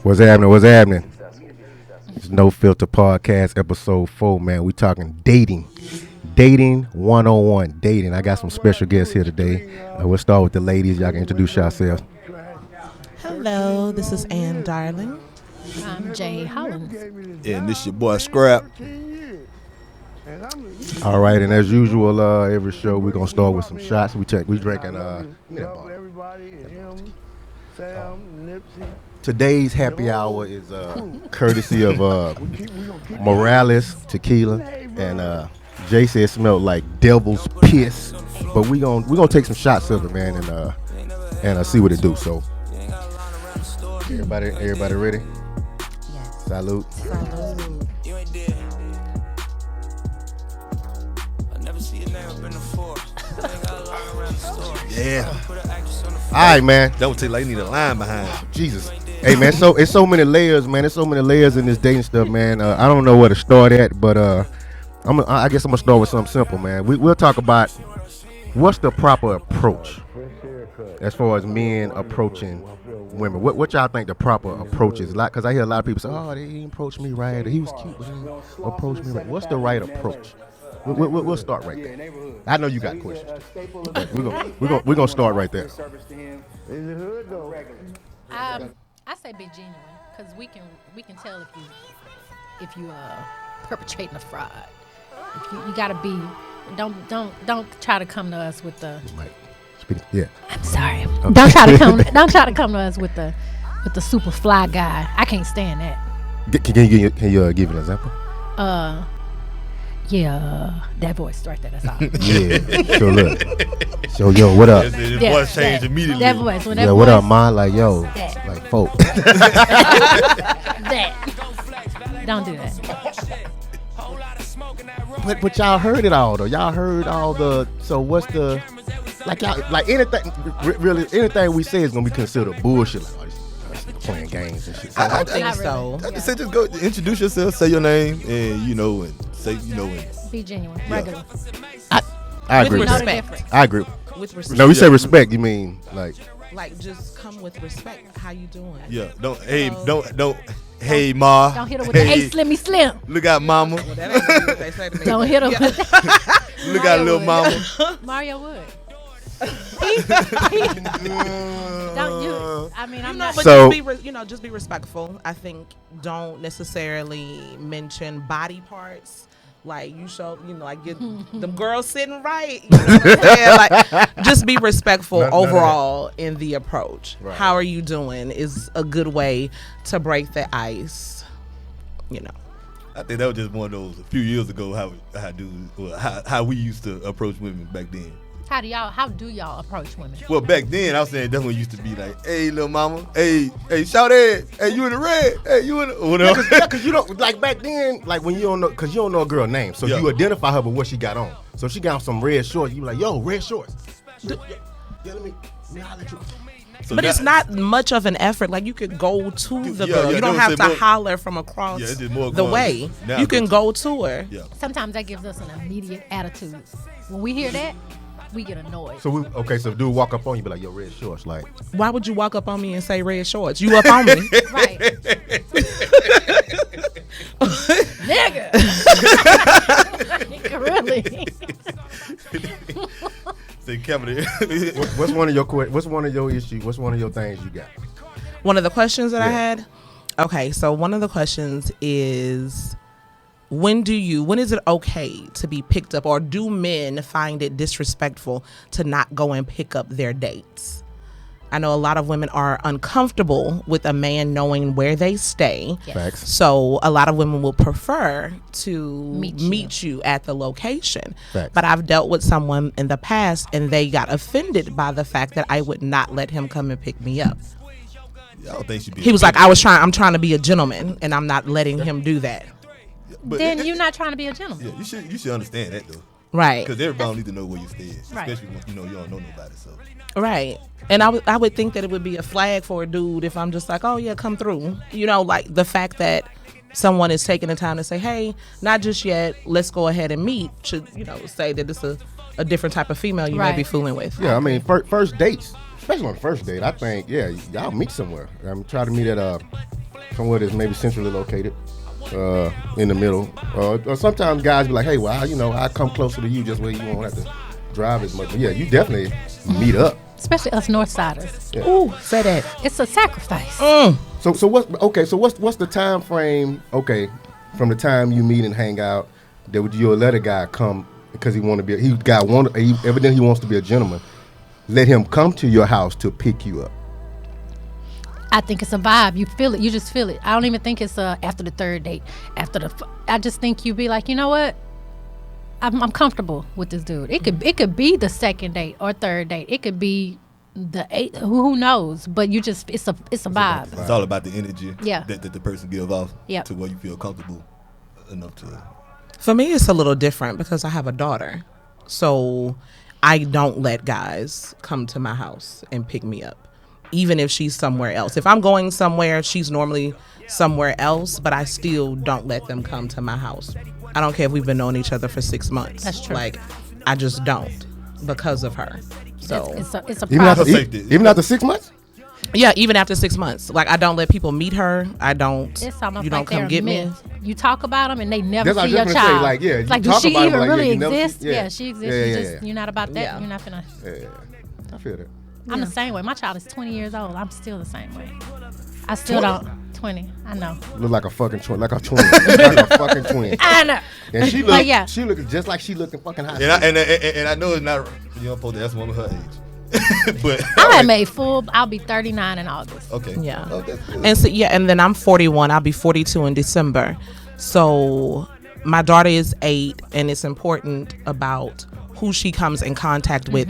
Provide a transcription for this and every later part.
What's happening? What's happening? It's No Filter Podcast, episode 4, man. We talking dating. Dating 101. Dating. I got some special guests here today. We'll start with the ladies. Y'all can introduce yourselves. Hello, this is Ann Darling. I'm Jay Hollins. And this your boy Scrap. All right, and as usual, every show we're gonna start with some shots. We drinking today's happy hour is courtesy of Morales Tequila, and Jay said it smelled like devil's piss. But we gonna take some shots of it, man, and see what it do. So everybody ready? Yes. Salute. Salute. Yeah. All right, man. That would take like you need a line behind. Jesus. Hey, man, so it's so many layers, man. There's so many layers in this dating stuff, man. I don't know where to start at, but I guess I'm gonna start with something simple, man. We'll talk about what's the proper approach as far as men approaching women. What y'all think the proper approach is? Like, because I hear a lot of people say, "Oh, he didn't approach me right. Or he was cute, but he didn't approach me right." What's the right approach? We'll start right there. I know you got questions too. But we're gonna start right there. I say be genuine, because we can tell if you perpetrating a fraud. You gotta be. Don't try to come to us with the. Yeah. I'm sorry. Okay. Don't try to come to us with the super fly guy. I can't stand that. Can you give an example? Yeah, that voice right there. That's all. Yeah. So look. So yo, what up? His voice changed immediately. That voice. When that yeah, voice, what up, man? Like yo, that. like folk. That. Don't do that. But y'all heard it all though. Y'all heard all the. So what's the like anything really anything we say is gonna be considered bullshit. Like, playing games and shit. I think so. I just say just go introduce yourself, say your name, and and be genuine, regular. I agree. With With respect. I agree. With respect. No, you say respect. You mean like just come with respect. How you doing? Yeah. Don't. Hey, ma. Don't hit her with the hey, slimmy slim. Look out, mama. Well, that ain't what they say to me. Don't hit her with Look out, little mama. Mario would. Don't you? I mean, I'm not. But so, just be respectful. I think don't necessarily mention body parts. Like you show, like get them girls sitting right. You know what I'm saying? Like, just be respectful overall in the approach. Right. How are you doing is a good way to break the ice. I think that was just one of those a few years ago how we used to approach women back then. How do y'all approach women? Well, back then I was saying that's when it used to be like, hey, little mama, hey, shout it, hey, you in the red, hey, you in the whatever. Yeah, cause you don't like back then, like when you don't know, cause you don't know a girl name, so you identify her by what she got on. So if she got on some red shorts, you be like, yo, red shorts. Yeah, let me holler at you. So but it's not much of an effort. Like you could go to the girl. You don't have to holler from across the way. You can go to her. Yeah. Sometimes that gives us an immediate attitude. When we hear that, we get annoyed. So so dude walk up on you, be like, yo, red shorts. Like, why would you walk up on me and say red shorts? You up on me, right? Nigga, really? Say, Kevin, what's one of your issues? What's one of your things you got? One of the questions that I had. Okay, so one of the questions is, when is it okay to be picked up, or do men find it disrespectful to not go and pick up their dates? I know a lot of women are uncomfortable with a man knowing where they stay. Facts. So a lot of women will prefer to meet you at the location. Facts. But I've dealt with someone in the past and they got offended by the fact that I would not let him come and pick me up. He was like, I'm trying to be a gentleman and I'm not letting him do that. But then you're not trying to be a gentleman. Yeah, you should understand that though. Right. Because everybody need to know where you stay, especially when you don't know nobody. So. Right. And I would think that it would be a flag for a dude if I'm just like, oh yeah, come through. Like the fact that someone is taking the time to say, hey, not just yet, let's go ahead and meet, should say that it's a different type of female you may be fooling with. Yeah, I mean, first dates, especially on the first date, I think, y'all meet somewhere. I'm trying to meet at somewhere that's maybe centrally located, in the middle. Or sometimes guys be like, hey, well, I come closer to you just where you won't have to drive as much. But yeah, you definitely meet up. Especially us Northsiders. Yeah. Ooh, say that. It's a sacrifice. So what's the time frame? Okay, from the time you meet and hang out, that would you'll let a guy come because evidently he wants to be a gentleman. Let him come to your house to pick you up. I think it's a vibe. You feel it. You just feel it. I don't even think it's after the third date. I just think you be like, you know what? I'm comfortable with this dude. It could be the second date or third date. It could be the eighth. Who knows? But you just it's a vibe. It's all about the energy Yeah. that the person give off Yep. to where you feel comfortable enough to. For me, it's a little different because I have a daughter. So I don't let guys come to my house and pick me up, even if she's somewhere else. If I'm going somewhere, she's normally somewhere else, but I still don't let them come to my house. I don't care if we've been knowing each other for 6 months. That's true. Like, I just don't because of her. So It's a Even after, process. even after 6 months? yeah, even after 6 months, like I don't let people meet her. I don't. It's almost You don't like they're come a get me. myth. You talk about them and they never That's what I see was your just gonna say, child. like, yeah, It's you like, do talk she about 'em, even like, yeah, really you never see- exist? yeah. Yeah, she exists. Yeah. You're not about that. Yeah. You're not finna. Yeah, I feel that. I'm the same way. My child is 20 years old. I'm still the same way. I still don't. 20. I know. Look like a fucking twin, like a twin, like a fucking twin. I know. And she But yeah. she looking just like she looking fucking hot. And I know it's not, you don't supposed to ask a woman her age. But I had made full. I'll be 39 in August. okay. Yeah. Oh, that's good. And so and then I'm 41. I'll be 42 in December. So my daughter is 8, and it's important about who she comes in contact with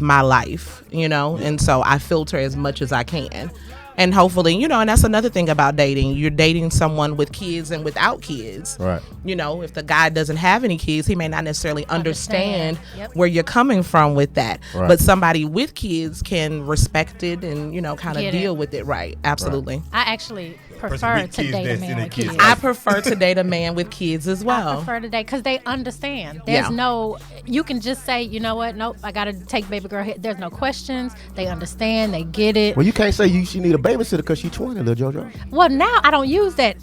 my life, and so I filter as much as I can. And hopefully, and that's another thing about dating. You're dating someone with kids and without kids. Right. If the guy doesn't have any kids, he may not necessarily understand Yep. where you're coming from with that. Right. But somebody with kids can respect it and, kind of Get it. deal with it. Right. Absolutely. I actually Person prefer with to kids date a that's man in their with kids' kids. life. I prefer to date a man with kids as I well. prefer to date because they understand. There's Yeah. you can just say, you know what? Nope, I got to take baby girl here. There's no questions. They understand. They get it. Well, you can't say she need a babysitter because she's 20, little JoJo. Well, now I don't use that.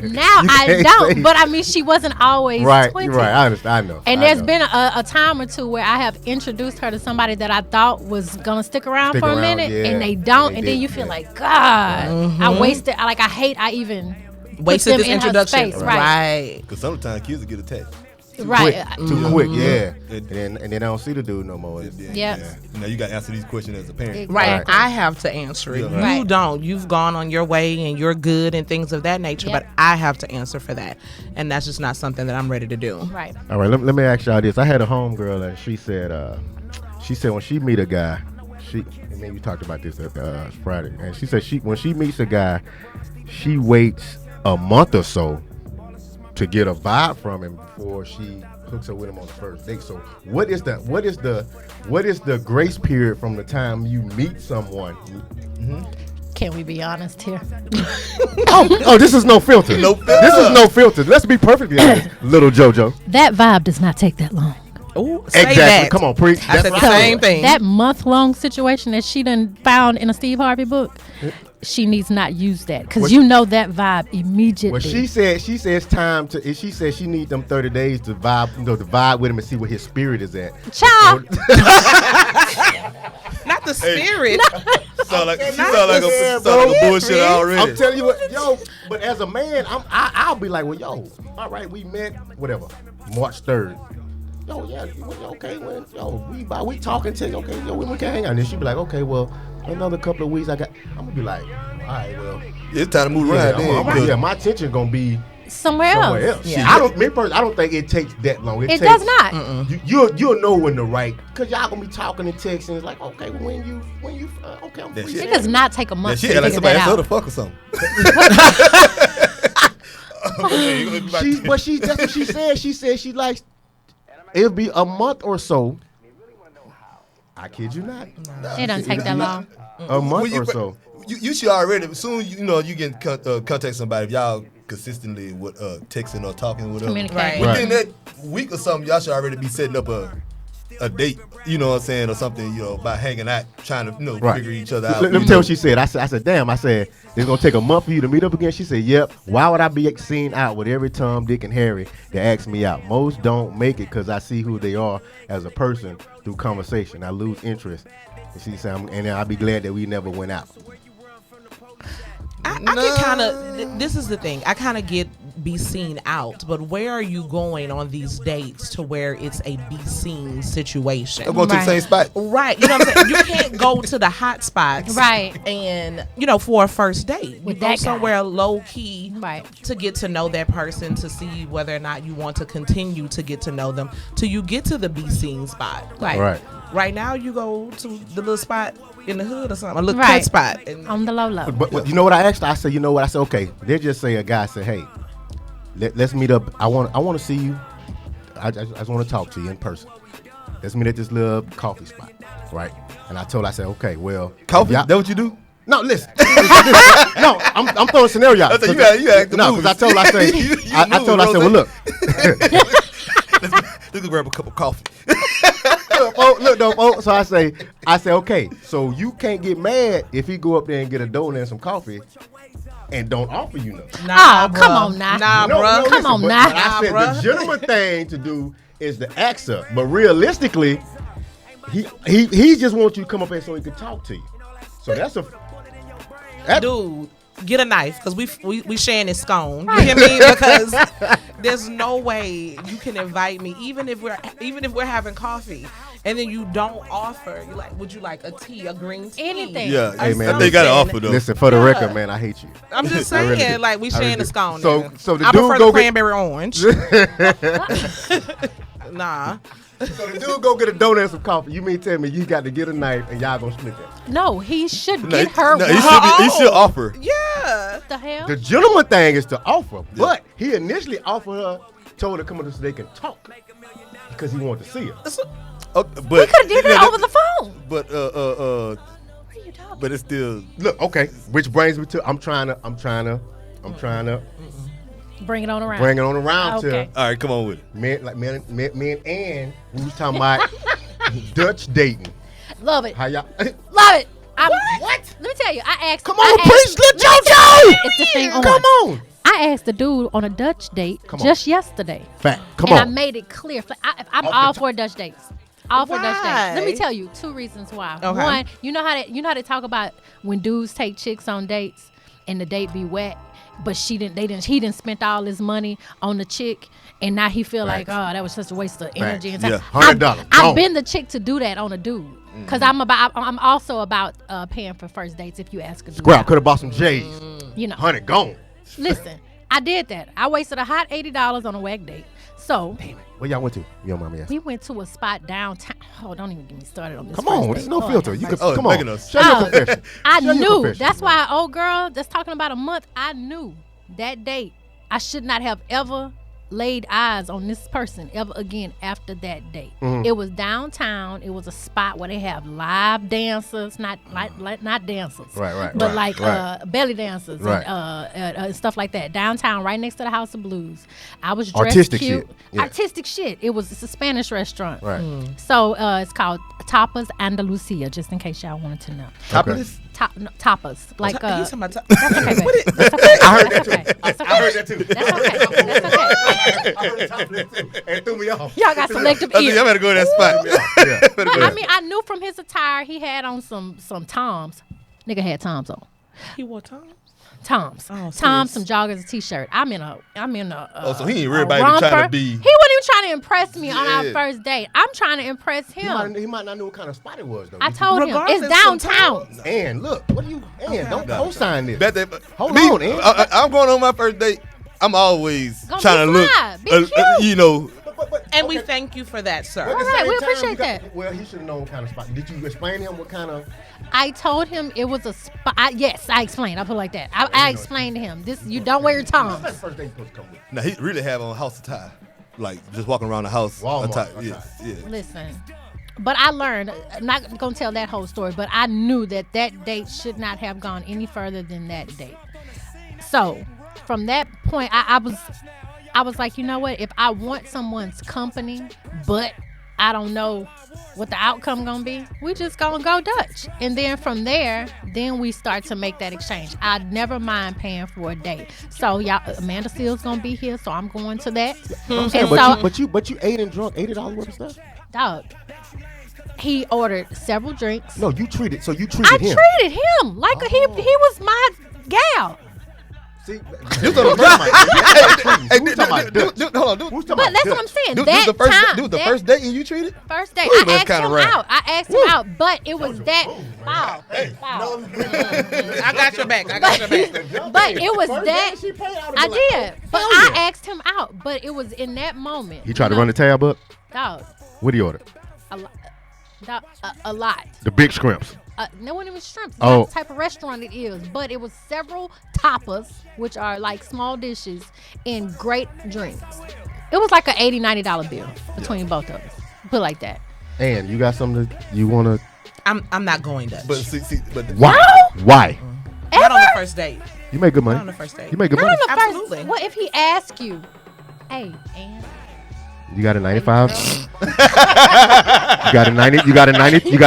Now I can't don't. say- But I mean, she wasn't always Right, 20. you're right. I understand. I know. And I there's know. been a time or two where I have introduced her to somebody that I thought was gonna stick around Stick for a around, minute, yeah, and they and don't. they And then didn't, you feel yeah. like, God, I wasted. I hate. I even put Wasted them this in her introduction. space, right? Because sometimes kids will get attached. Right. Too quick, yeah. Mm-hmm. And then I don't see the dude no more. Yeah. Now you got to answer these questions as a parent. Right. Exactly. I have to answer it. Yeah. You Right. don't. You've gone on your way and you're good and things of that nature, Yep. but I have to answer for that. And that's just not something that I'm ready to do. Right. All right, let me ask y'all this. I had a homegirl and she said when she meet a guy, and maybe we talked about this Friday, and she said when she meets a guy, she waits a month or so to get a vibe from him before she hooks up with him on the first date. So what is the grace period from the time you meet someone? Can we be honest here? Oh, this is no filter. No filter. This is no filter. Let's be perfectly honest, little JoJo. That vibe does not take that long. Ooh, say Exactly. that. Come on, preach. I said the right. same thing. That month-long situation that she done found in a Steve Harvey book, she needs not use that because What- you know that vibe immediately. Well, she says time to. She says she needs them 30 days to vibe, to vibe with him and see where his spirit is at. Child. Not the spirit. She sound like Yeah, a bro. bullshit already. I'm telling you what, yo. But as a man, I'll be like, well, yo, all right, we met, whatever, March 3rd. Yo, yeah, okay, well, we talking to, okay, yo, we can hang out. And then she be like, okay, well, another couple of weeks, I'm gonna be like, all right, well, It's time to move yeah, around then. yeah, my attention gonna be somewhere somewhere else. else. Yeah. I don't think it takes that long. It does not. You'll know when to write, cause y'all gonna be talking and texting. It's like, okay, when you okay, I'm That free. shit- It does not take a That month shit to act like figure somebody that else to out. fuck or something. That's what she said. She said she likes. It'll be a month or so. I kid you not. It doesn't take that long. A month or so. You should already soon. You get contact somebody if y'all consistently with texting or talking with them. Communicate. Right. Right. Within that week or something, y'all should already be setting up a a date, you know what I'm saying, or something, you know, about hanging out, trying to, you know, Right. figure each other out. Let me tell you what she said. I said, damn. I said, it's gonna take a month for you to meet up again. She said, yep. Why would I be seen out with every Tom, Dick, and Harry that asks me out? Most don't make it because I see who they are as a person through conversation. I lose interest. And she said, and then I'll be glad that we never went out. I can kind of. This is the thing. I kind of be seen out, but where are you going on these dates to where it's a be seen situation? I'm going to the same spot. Right. You know what I'm saying? You can't go to the hot spots. Right. And, you know, for a first date. With you that go guy. somewhere low key Right. to get to know that person, to see whether or not you want to continue to get to know them, till you get to the be seen spot. Right. Right. Right now, you go to the little spot in the hood or something, a little Right. cut spot. And On the low. But you know what I asked her? I said, you know what? I said, okay. They just say a guy said, hey, let's meet up. I want to see you. I just want to talk to you in person. Let's meet at this little coffee spot, right? And I told her, I said, okay, well, Coffee? y'all- That what you do? No, listen. No, I'm throwing a scenario out. I said, you act the No, moves. because I told her, I said, You I told her, I said, well, look. Let's go grab a cup of coffee. Look, though, folks. So I say, okay, so you can't get mad if he go up there and get a donut and some coffee and don't offer you nothing. Nah, Oh, come bruh. on now. Nah, No, bruh. no, Come on but now. I said Nah, the bruh. gentleman thing to do is to ask her, but realistically, he just wants you to come up here so he can talk to you. So that's Dude, get a knife because we sharing this scone. You hear me? Because there's no way you can invite me, even if we're having coffee, and then you don't offer. You like, would you like a tea, a green tea? Anything. Yeah, Hey, man, they got to something. offer though. Listen, for the Yeah. record, man, I hate you. I'm just I really saying, do. like we I really sharing the do. scone. So- nigga. so the I dude prefer go the get- cranberry orange. Nah. So the dude go get a donut and some coffee. You mean tell me you got to get a knife and y'all gonna split that? No, he should No, get her. no, one. he should offer. Yeah. What the hell? The gentleman thing is to offer, but he initially offered her, told her to come up so they can talk because he wanted to see her. But We could have did it over the phone. But What are you talking? but it's still. Look, okay, which brings me to I'm trying to Bring it on around. bring it on around Okay. to All right, come on with it. me and Ann. We was talking about Dutch dating. Love it. How y'all? Love it. What? Let me tell you, I asked. Come I on, asked- preach, let JoJo. It's the thing on. Come on. I asked the dude on a Dutch date Come on. just yesterday. Fact. Come and on. I made it clear. I'm Off the all top. for Dutch dates. All for Dutch dates. Let me Why? tell you 2 reasons why. Okay. One, you know how they talk about when dudes take chicks on dates and the date be wet, but he didn't spend all his money on the chick, and now he feel like, Facts. oh, that was such a waste of energy and Yeah. time. $100. I've Gone. been the chick to do that on a dude. Cause I'm also about paying for first dates if you ask a dude. Scrap out. could have bought some J's. You know. 100 gone. Listen, I did that. I wasted a hot $80 on a wag date. So Where y'all went to? Your mommy asked. we went to a spot downtown. Oh, don't even get me started on this. Come first on, date. there's no Lord filter. have You mercy. can Oh, come making on. us- Share your Oh, confession. I Share your knew. confession, That's man. why, old girl that's talking about a month, I knew that date I should not have ever laid eyes on this person ever again after that date. Mm-hmm. It was downtown. It was a spot where they have live dancers, not dancers, Right, but right, like right. belly dancers Right. and stuff like that. Downtown, right next to the House of Blues. I was dressed Artistic cute. shit. Yeah. Artistic shit. It's a Spanish restaurant. Right. So it's called Tapas Andalucia, just in case y'all wanted to know. Top Okay. of this. Tapas, like You talking about that's okay, baby. That's okay. I heard That's that okay. too. That's okay. I heard that too. That's okay. That's okay. I heard the top of that too. It threw me off. Y'all got selective I think I ears. better go to that spot. Yeah. Better go I there. mean, I knew from his attire he had on some Toms. Nigga had Toms on. He wore Tom. Toms. Oh, Toms, sis. some joggers, a t-shirt. I'm in a Oh, so he ain't a really about to trying to romper. be. He wasn't even trying to impress me on our Yeah. first date. I'm trying to impress him. He might not know what kind of spot it was though. I told him Regardless, it's downtown. sometimes- Ann, look, what are you? Ann, don't No. co-sign this. Bet that, Hold me, on, Ann. I'm going on my first date. I'm always Gonna trying to be look, fly. Be cute. you know. And we thank you for that, sir. But at the All right, same we time, appreciate you got- that. Well, he should have known what kind of spot. Did you explain to him what kind of? I told him it was a spot. Yes, I explained. I put it like that. I explained to him. You don't wear your That's the Toms. first thing you supposed to come with. Now he really have on house attire, like just walking around the house. Walmart attire. attire. Yes, yeah. Listen, but I learned. I'm not gonna tell that whole story, but I knew that date should not have gone any further than that date. So from that point, I was like, you know what? If I want someone's company, but I don't know what the outcome gonna be. We just gonna go Dutch, and then from there, then we start to make that exchange. I never mind paying for a date. So y'all, Amanda Seals gonna be here, so I'm going to that. And But you ate and drunk $80 worth of stuff. Dog, he ordered several drinks. No, you treated him. I treated him like he was my gal. See, This was the But that's what I'm saying. This was the first date you treated? First date, Ooh, I that's asked kinda him rare. out. I asked him out, but it was that. Wow. I got your back. But it was that. I did. But I asked him out, but it was in that moment. He tried to run the tab up. Dog. What did he order? A lot. The big scrimps. No one even shrimps. Oh. Not the type of restaurant it is, but it was several tapas, which are like small dishes, and great drinks. It was like a $80-$90 bill between both of us. Put it like that. And you got something you want to? I'm not going Dutch. But Why? Why? Not on the first date. You make good money. Not on the first date. You make good Not money. on the first. Absolutely. What if he asks you, "Hey, and You got a 95. You got a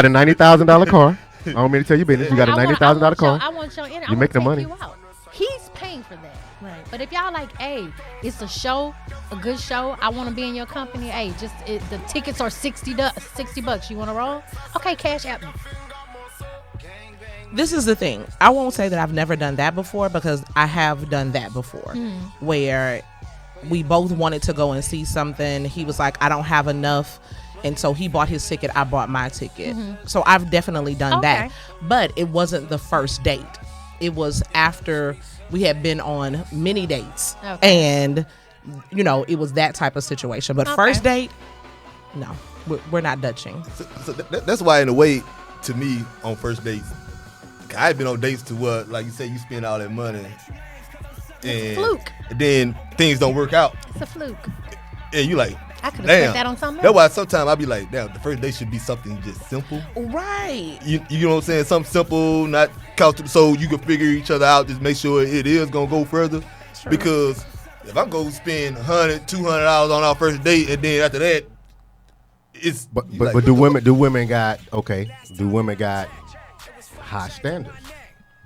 $90,000 car. I don't mean to tell you business. You got a $90,000 car. I want your energy. You make the money. You out. He's paying for that. Right. But if y'all like, hey, it's a show, a good show. I want to be in your company. Hey, the tickets are $60. You want to roll? Okay, cash out me. This is the thing. I won't say that I've never done that before, because I have done that before, where we both wanted to go and see something. He was like, I don't have enough. And so he bought his ticket. I bought my ticket. So I've definitely done that. But it wasn't the first date. It was after we had been on many dates. And, it was that type of situation. But first date, no, we're not Dutching. So that's why, in a way, to me, on first dates, I've been on dates to what, like you said, you spend all that money. And fluke. Then things don't work out. It's a fluke. And you like, I could have damn. spent that on something That's else. why sometimes I be like, damn, the first date should be something just simple. Right. You know what I'm saying? Something simple, not cost, so you can figure each other out. Just make sure it is gonna go further. True. Because if I'm gonna spend $100-$200 on our first date, and then after that, it's But like, do women got high standards?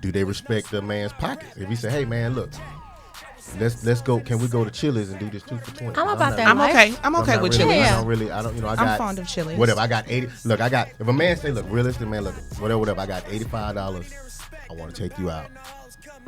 Do they respect the man's pockets? If he say, hey man, look, let's go. Can we go to Chili's and do this 2 for $20? I'm about that. I'm life. okay. I'm okay not with really, Chili's. I got. I'm fond of Chili's. Whatever. I got 80. Look, if a man say, look, realistic man, look, whatever. I got $85. I want to take you out.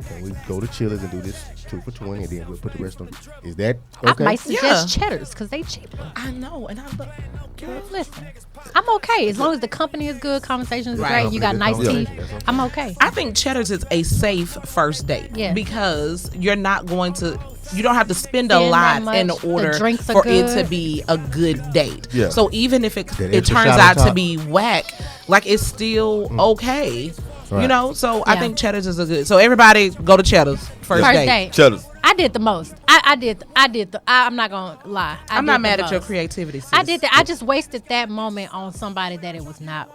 Can we go to Chili's and do this 2 for $20, and then we'll put the rest on? Is that okay? I might suggest Cheddars because they cheaper. I know, and I love. Listen, I'm okay as long as the company is good, conversation is Right. great, you got nice Company, teeth. that's okay. I'm okay. I think Cheddar's is a safe first date. Yeah. Because you're not going to. You don't have to spend a Spend lot that in much. The order drinks are for it to good. be a good date. Yeah. So even if it That it extra turns shot on out to top. be whack, like it's still okay. Right. So I Yeah. think Cheddar's is a good. So everybody go to Cheddar's first date. Cheddars. I did the most. I'm not gonna lie. I'm not mad at your creativity. Sis. I did that. I just wasted that moment on somebody that it was not.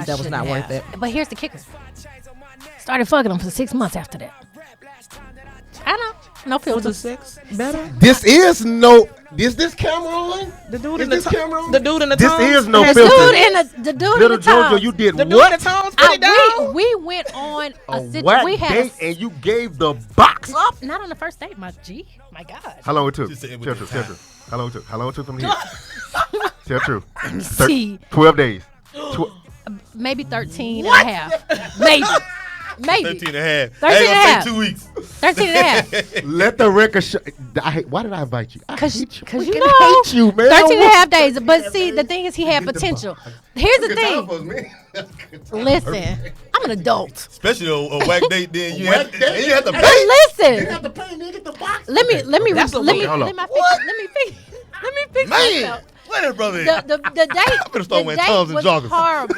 That was not worth it. But here's the kicker. Started fucking them for 6 months after that. I know. No Was filter. it 6 better? This is no. Is this camera on? The dude Is in the this camera on? the dude in the This tones? is no The filter. dude in the dude Little in the tones. Jojo, you did The dude in what? the tones put it down. We went on A a whack we had date, and you gave the box up. not on the first date, my G. My God. How long it took? Just say it Tell with truth. the Tell time. truth. How long it took? How long it took from here? Tell truth. See. 12 days. Maybe 13 and a half. Maybe. 13 and a half. 13 I ain't and a gonna half. say 2 weeks. 13 and a half. Let the record show. Why did I invite you? I Cause hate you. you Fucking know, hate you, man. 13 and a half days. But see, the thing is, he had potential. Here's the thing. Listen, I'm an adult. Especially a whack date, then you have to But pay. listen, to pay and get the box. let me That's a let me hold on. fix Man, myself. where that brother The date, finna start the wearing date Toms and was joggers. horrible.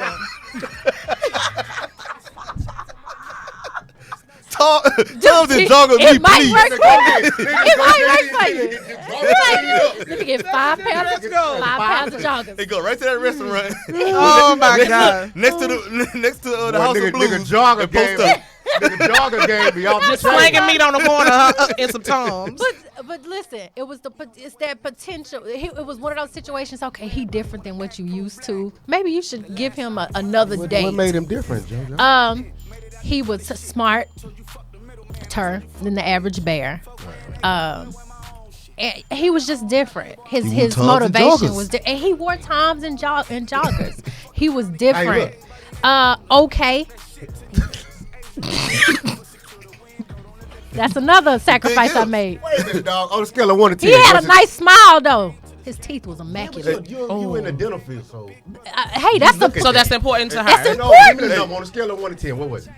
Toms and joggers, me, It might please. work for you. It might work for you. It might- Let me get 5 pounds. 5 pounds of joggers. They go right to that restaurant. Oh my God. Next to the Boy, House nigga of Blues. jogger and post game. up. The jogger game be off the Just chain. slanging meat on the corner in some Toms. But listen, it's that potential. It was one of those situations. Okay, he different than what you used to. Maybe you should give him another date. What made him different, JoJo? He was smarter than the average bear. And he was just different. His Toms and motivation joggers. was and he wore Toms and joggers. He was different. Hey, Okay. That's another sacrifice I made. Wait a minute, dog. On a scale of 1 to 10. He had what's a nice smile though. His teeth was it? immaculate. You in the dental field, so. Hey, that's the So that's important to her. That's No, give me the number. On a scale of 1 to 10, what was it?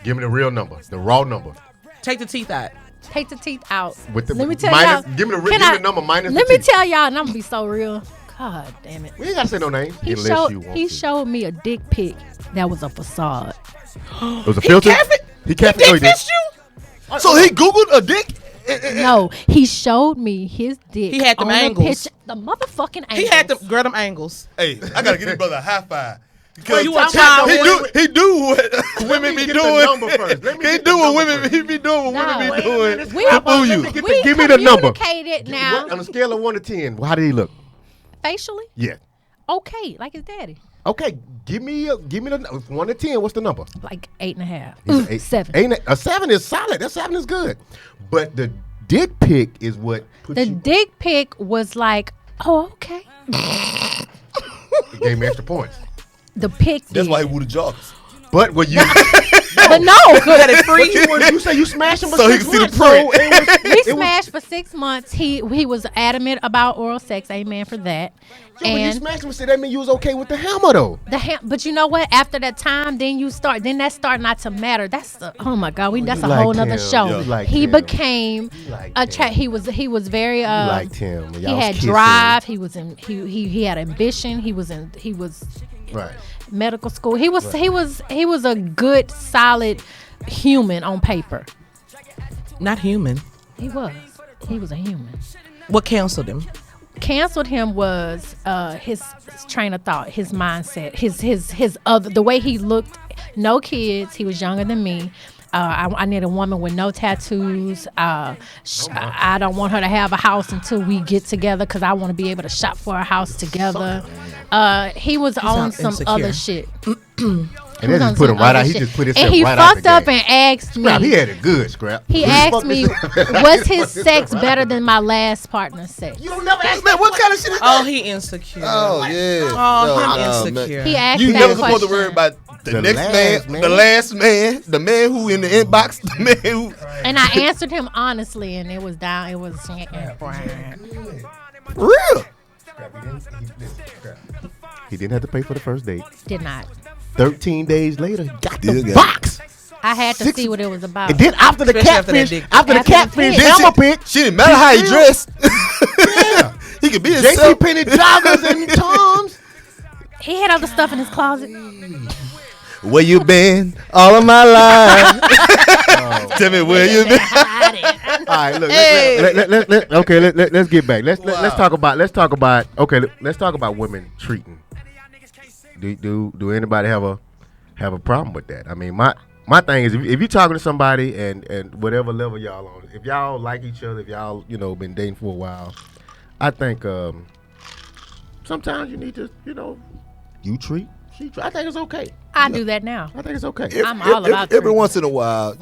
Give me the real number, the raw number. Take the teeth out. take the teeth out. With the Let me tell minus, y'all. give me the Can give me I- the number minus. Let the me teeth. tell y'all, and I'm gonna be so real. God damn it. We ain't gotta say no name He unless you want he to. showed me a dick pic that was a facade. It was a filter. He catfished. Dick Oh, he did. fished you? So he Googled a dick? No, he showed me his dick. He had them on a angles. picture- the motherfucking angles. He had them angles. Hey, I gotta give this brother a high five. Well, you a Talk child. about He do what women me be get the doing. number first. Let me He get the do what number women first. he be doing what No. women Wait be a doing. minute. We- To fool you. Give me the number. communicated now. On a scale of 1 to 10, how did he look? Facially, Yeah. okay, like his daddy. Okay, give me the 1 to 10. What's the number? Like 8.5. He's Ooh, an eight. 7. A 7 is solid. That 7 is good. But the dick pic is what put The you. dick pic was like, oh, okay. It gave me extra points. The pic. That's did. why he woo the joggers. But when you But no, Let it free. you say you smash him for So he 6 can see the months, print. so it was- we it was- smashed for 6 months. He was adamant about oral sex. Amen for that. Yo, when you And smash him, that mean you was okay with the hammer though. but you know what? After that time, then that start not to matter. That's the, oh my God, that's you a whole liked nother him. show. You liked He him. became liked a him. he was very You liked him. he had drive. He was in he had ambition. He was Right. medical school. He was a good solid human on paper. Not human. He was a human. What canceled him? Canceled him was his train of thought, his mindset, his other, the way he looked. No kids. He was younger than me. I need a woman with no tattoos. I don't want her to have a house until we get together because I want to be able to shop for a house together. He was on out some insecure. other shit. And they just put him right out. He just put himself And he right out fucked the up game. and asked me. Scrap, he had it good, Scrap. He asked me, was his sex better than my last partner's sex? You don't never ask Man, what kind of shit is Oh, that? he insecure. Oh, yeah. Oh, him man. insecure. He asked You that never supposed to question. worry about the The next last man, man. the last man, the man who in the inbox, the man who. And I answered him honestly, and it was down. It was Real. He didn't have to pay for the first date. did not. 13 days later, he got the Still got it. box. I had to 6 see what it was about. And then after the Especially after that catfish, dick. after the After the catfish pic. hammer pick, She didn't matter how he still- dressed. yeah. He could be JC himself. Penney joggers and Toms. He had other stuff in his closet. Where you been all of my life? Tell me where you been. All right, look. Let's get back. Let's talk about. Okay, let's talk about women treating. Do anybody have a problem with that? I mean, my thing is if you're talking to somebody and whatever level y'all on, if y'all like each other, if y'all been dating for a while, I think sometimes you need to you treat. I think it's okay. I do that now. I think it's okay. I'm all about every treatment. once in a while,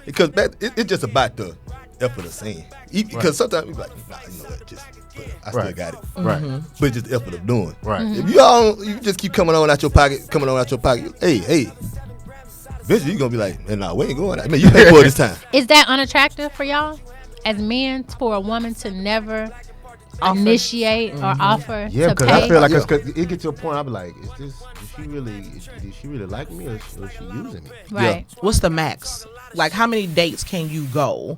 because it's just about the effort of saying. Because sometimes you be like, nah, you know what, just I still Right. got it. Right. But it's just the effort of doing. Right. If you just keep coming on out your pocket, hey, eventually you're gonna be like, man, nah, we ain't going out. Man, you pay for it this time. Is that unattractive for y'all as men for a woman to never initiate or offer Yeah, to because pay? I feel like cause it gets to a point I be like, did she really like me or is she using me? right. What's the max? Like, how many dates can you go?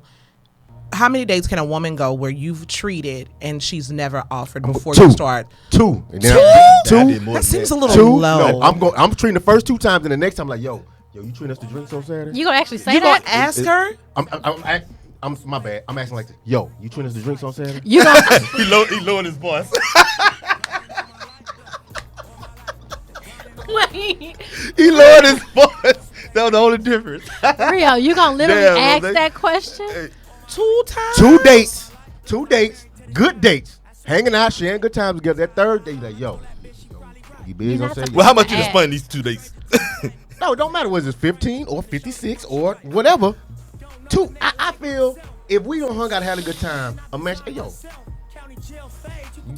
How many dates can a woman go where you've treated and she's never offered before Two. you start? 2. And then I two. did more That than seems a that. little 2. low. No, I'm treating the first 2 times and the next time like, yo, you treating us to drinks on Saturday? You gonna actually say You gonna that? ask her? I'm my bad. I'm asking like this. Yo, you treating us to drinks on Saturday? You gonna He lowered his voice. He lowered his voice. That was the only difference. Rio, you gonna literally Damn, ask they- that question? 2 times. 2 dates, good dates, hanging out, sharing good times together. That third day, like, yo, you busy? You're Gonna not say supposed Well, how much to you just ask. spend these 2 days? no, it don't matter whether it's 15 or 56 or whatever. I feel if we don't hung out, had a good time, a man, hey, yo,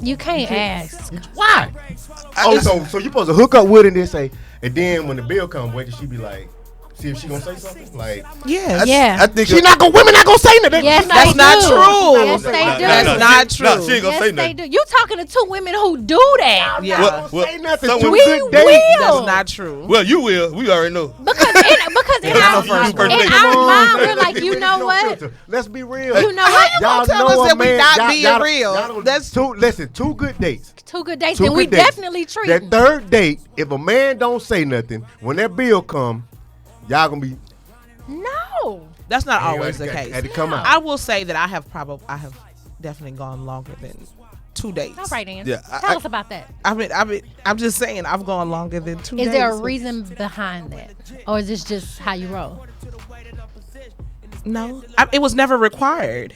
You can't ask. why? So you supposed to hook up with her and then say, and then when the bill comes, wait till she be like, see if she gonna say something like. Yes. Yeah. I think Women not gonna say nothing. Yes, That's they not do. true. Yes, they do. That's not true. Nah, she ain't gonna Yes, say they nothing. do. You talking to 2 women who do that? Yeah. Not Well, say nothing. some Two women- good We dates. will. That's not true. Well, you will. We already know. Because in Yeah, our, no first date. in Come our on, mind, man. we're like, you know what? Let's be real. You know what? Y'all tell us that we not being real. That's two good dates. 2 good dates, Two and we good dates. definitely treat That them. third date, if a man don't say nothing, when that bill come, y'all gonna be. No. That's not Hey, always the had case. to come out. I will say that I have definitely gone longer than 2 dates. All right, Ann. Yeah, Tell us about that. I'm just saying I've gone longer than 2 days. Is there a reason behind that? Or is this just how you roll? No, it was never required.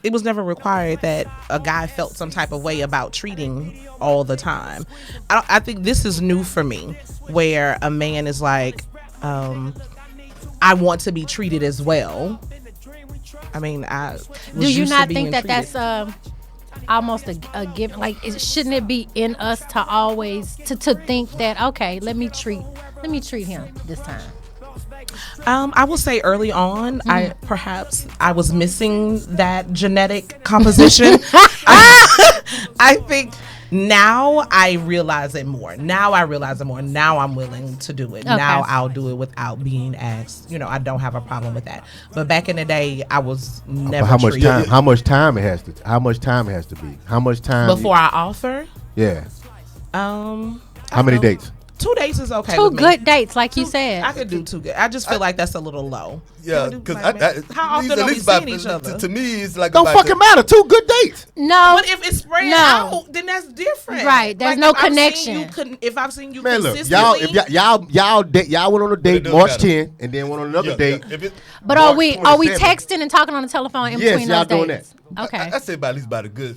It was never required that a guy felt some type of way about treating all the time. I think this is new for me, where a man is like, I want to be treated as well. I mean, Do you not think that that's almost a given? Like, shouldn't it be in us to always to think that, okay, let me treat him this time? I will say early on, I was missing that genetic composition. I think now I realize it more. Now I'm willing to do it. Okay. Now I'll do it without being asked. I don't have a problem with that. But back in the day, I was never How much treated. time? How much time it has to? How much time it has to be? How much time? Before I offer? Yeah. How How many dates? 2 dates is okay. 2 with me. good dates, like you said. I could do 2 good. I just feel like that's a little low. Yeah, Can we do, because like, how often are we seeing each other? To me, it's like Don't about fucking matter. 2 good dates. No. But if it's spread No. out, then that's different. Right, there's Like, no if I've seen connection. you if I've seen you Man, look, consistently, y'all went on a date doesn't March matter. 10, and then went on another date. But are we March 27. texting and talking on the telephone in Yes, between y'all those doing dates? Okay. I say about at least about a good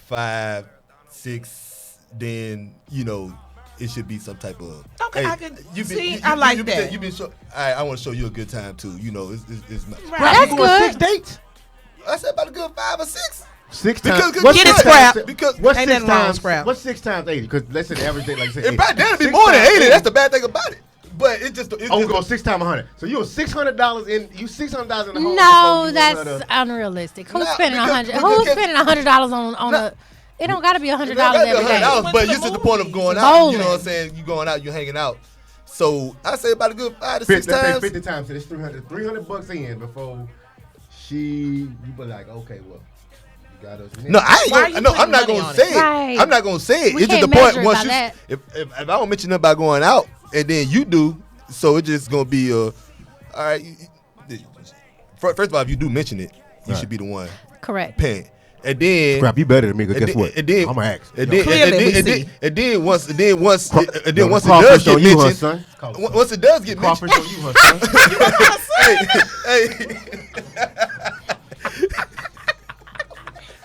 5, 6. Then it should be some type of. Okay, I could see. I I like that. You've been I want to show you a good time too. It's my, Right. Well, that's You going good. 6 dates? I said about a good 5 or 6. 6 Because- times. because- What's Get it, 6 Scrap. times- Because- what's Ain't 6 nothing wrong with times? Scrap. What's 6 times 80? Because let's say the average date, like say, It probably that'd be 6 more than times 80. That's the bad thing about it. But it just. It's Oh, just go $6 100. So you $600 in. You $600 in the home. No, that's unrealistic. Who's Nah, spending because- Who's because- spending $100 on a? It don't got to be $100 It gotta be every day. $100, Went but to the you to the point of movies. going out. You Bowling. know what I'm saying? You going out, you hanging out. So I say about a good 5 to 6 Let's say times. 50 times. So it's 300. $300 in before you be like, okay, well, you got us. No, I ain't Why are gonna. you No, putting I'm not money gonna on say it? it. Right. I'm not gonna say it. We It's just can't the point measure it once by you. that. If I don't mention nothing about going out, and then you do, so it's just gonna be all right. First of all, if you do mention it, you Right. should be the one Correct. paying. And then Scrap, you better than me. Cause and guess then- what? And then I'm gonna ask. And then, Clearly, and then, we and see. then, and then once and then once and then No, once it crawfish does get on you, huh, mentioned, son? once it does get mentioned, Crawfish on you, huh, son? hey,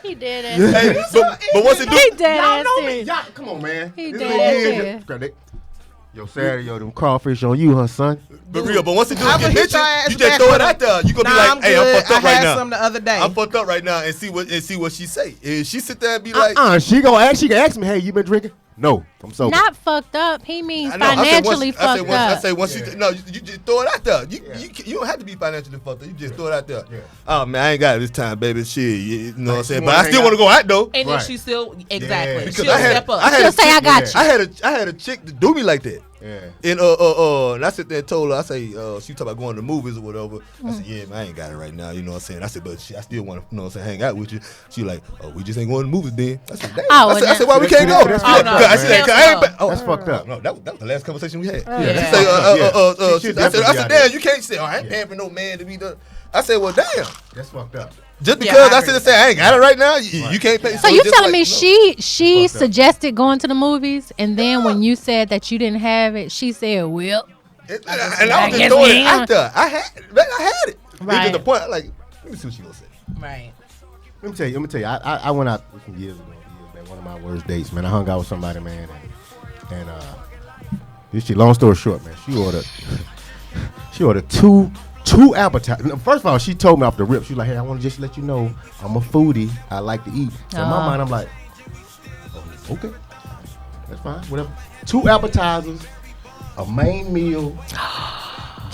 He did it. hey, but once it He do, dead Y'all ass know me. serious. Y'all, come on, man. He This dead is ass years. serious. Scrap that. Yo, Saturday, yo, them crawfish on you, huh, son? but real, but once it do I'ma get hit your mentioned, ass you just back throw it with out there. You gonna be Nah, like, hey, I'm good. fucked up I right had now. some the other day. I'm fucked up right now, and see what she say. If she sit there and be like, She can ask me, hey, you been drinking? No, I'm sober. Not fucked up. He means I know, I said financially once- I said fucked once- I up. say once you, no, you just throw it out there. You don't have to be financially fucked up. You just throw it out there. Yeah. Oh man, I ain't got it this time, baby. Shit, you know what I'm saying? you But wanna I still hang want to go out though. and then Right. she still exactly. Because She'll I had- step up. I had She'll a say, I chick- got you. I had a chick to do me like that. Yeah. And I sit there and told her, I say, she talk about going to movies or whatever. I said, yeah, man, I ain't got it right now. You know what I'm saying? I said, but shit, I still want to, you know what I'm saying, hang out with you. She like, oh, we just ain't going to movies then. I said, damn. Oh, I said, why we that's- can't go? that's I fucked up, said, man. 'cause I ain't been- That's fucked up. No, that was the last conversation we had. Yeah. She say, Yeah. She should I definitely said, be out damn, you can't say, oh, I ain't paying for no man to be the. I said, well, damn. That's fucked up. Just Yeah, because I I said, I ain't got it right now, you can't pay. So you it's just telling like, me no. she Fucked up. suggested going to the movies, and then when you said that you didn't have it, she said, "Well, And I was just throwing it out there. I had it. Right. It was the point. Like, let me see what she gonna say. Right. Let me tell you. I went out some years ago. Man, one of my worst dates, man. I hung out with somebody, man, and this shit. Long story short, man. She ordered two appetizers. First of all, she told me off the rip. She was like, "Hey, I want to just let you know, I'm a foodie. I like to eat." So in my mind, I'm like, oh, "Okay, that's fine. Whatever." 2 appetizers, a main meal,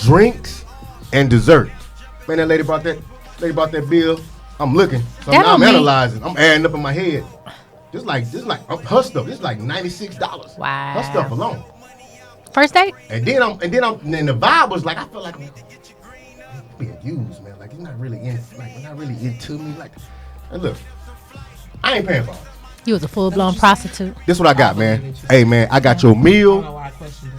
drinks, and dessert. Man, that lady brought that bill. I'm looking. So now I'm analyzing. I'm adding up in my head. Just like her stuff. This is like $96. Wow. Her stuff alone. First date? And then the vibe was like, I feel like I'm being used, man. Like, he's not really into me. Like, and look, I ain't paying for it. You was a full-blown prostitute. This what I got, man. Hey, man, I got your meal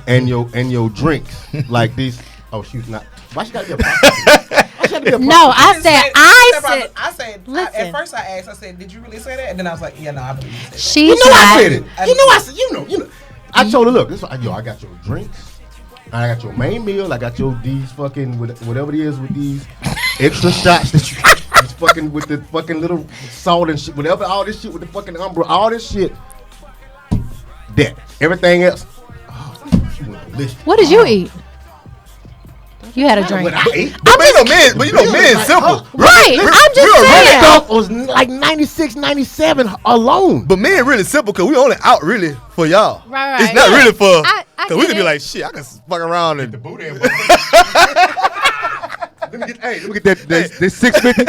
and your drinks. Like these. Oh, she's not. Why she gotta be a prostitute? No, I said. Listen. At first I asked, I said, did you really say that? And then I was like, yeah, no, I believe you said that. She's You know I said it. I I said, you know. I told her, look, this I got your drinks, I got your main meal, I got your these fucking whatever it is with these extra shots that you just fucking with the fucking little salt and shit, whatever, all this shit with the fucking umbrella, all this shit. That everything else. Oh, she went ballistic. What did you eat? You had a drink. What I ate? But you know, men simple. Right. I'm just saying. Stuff was like 96, 97 alone. But men really simple because we only out really for y'all. Right. It's not really for, I because we get could be it. like, shit, I can fuck around and. Booty and let me get that 650.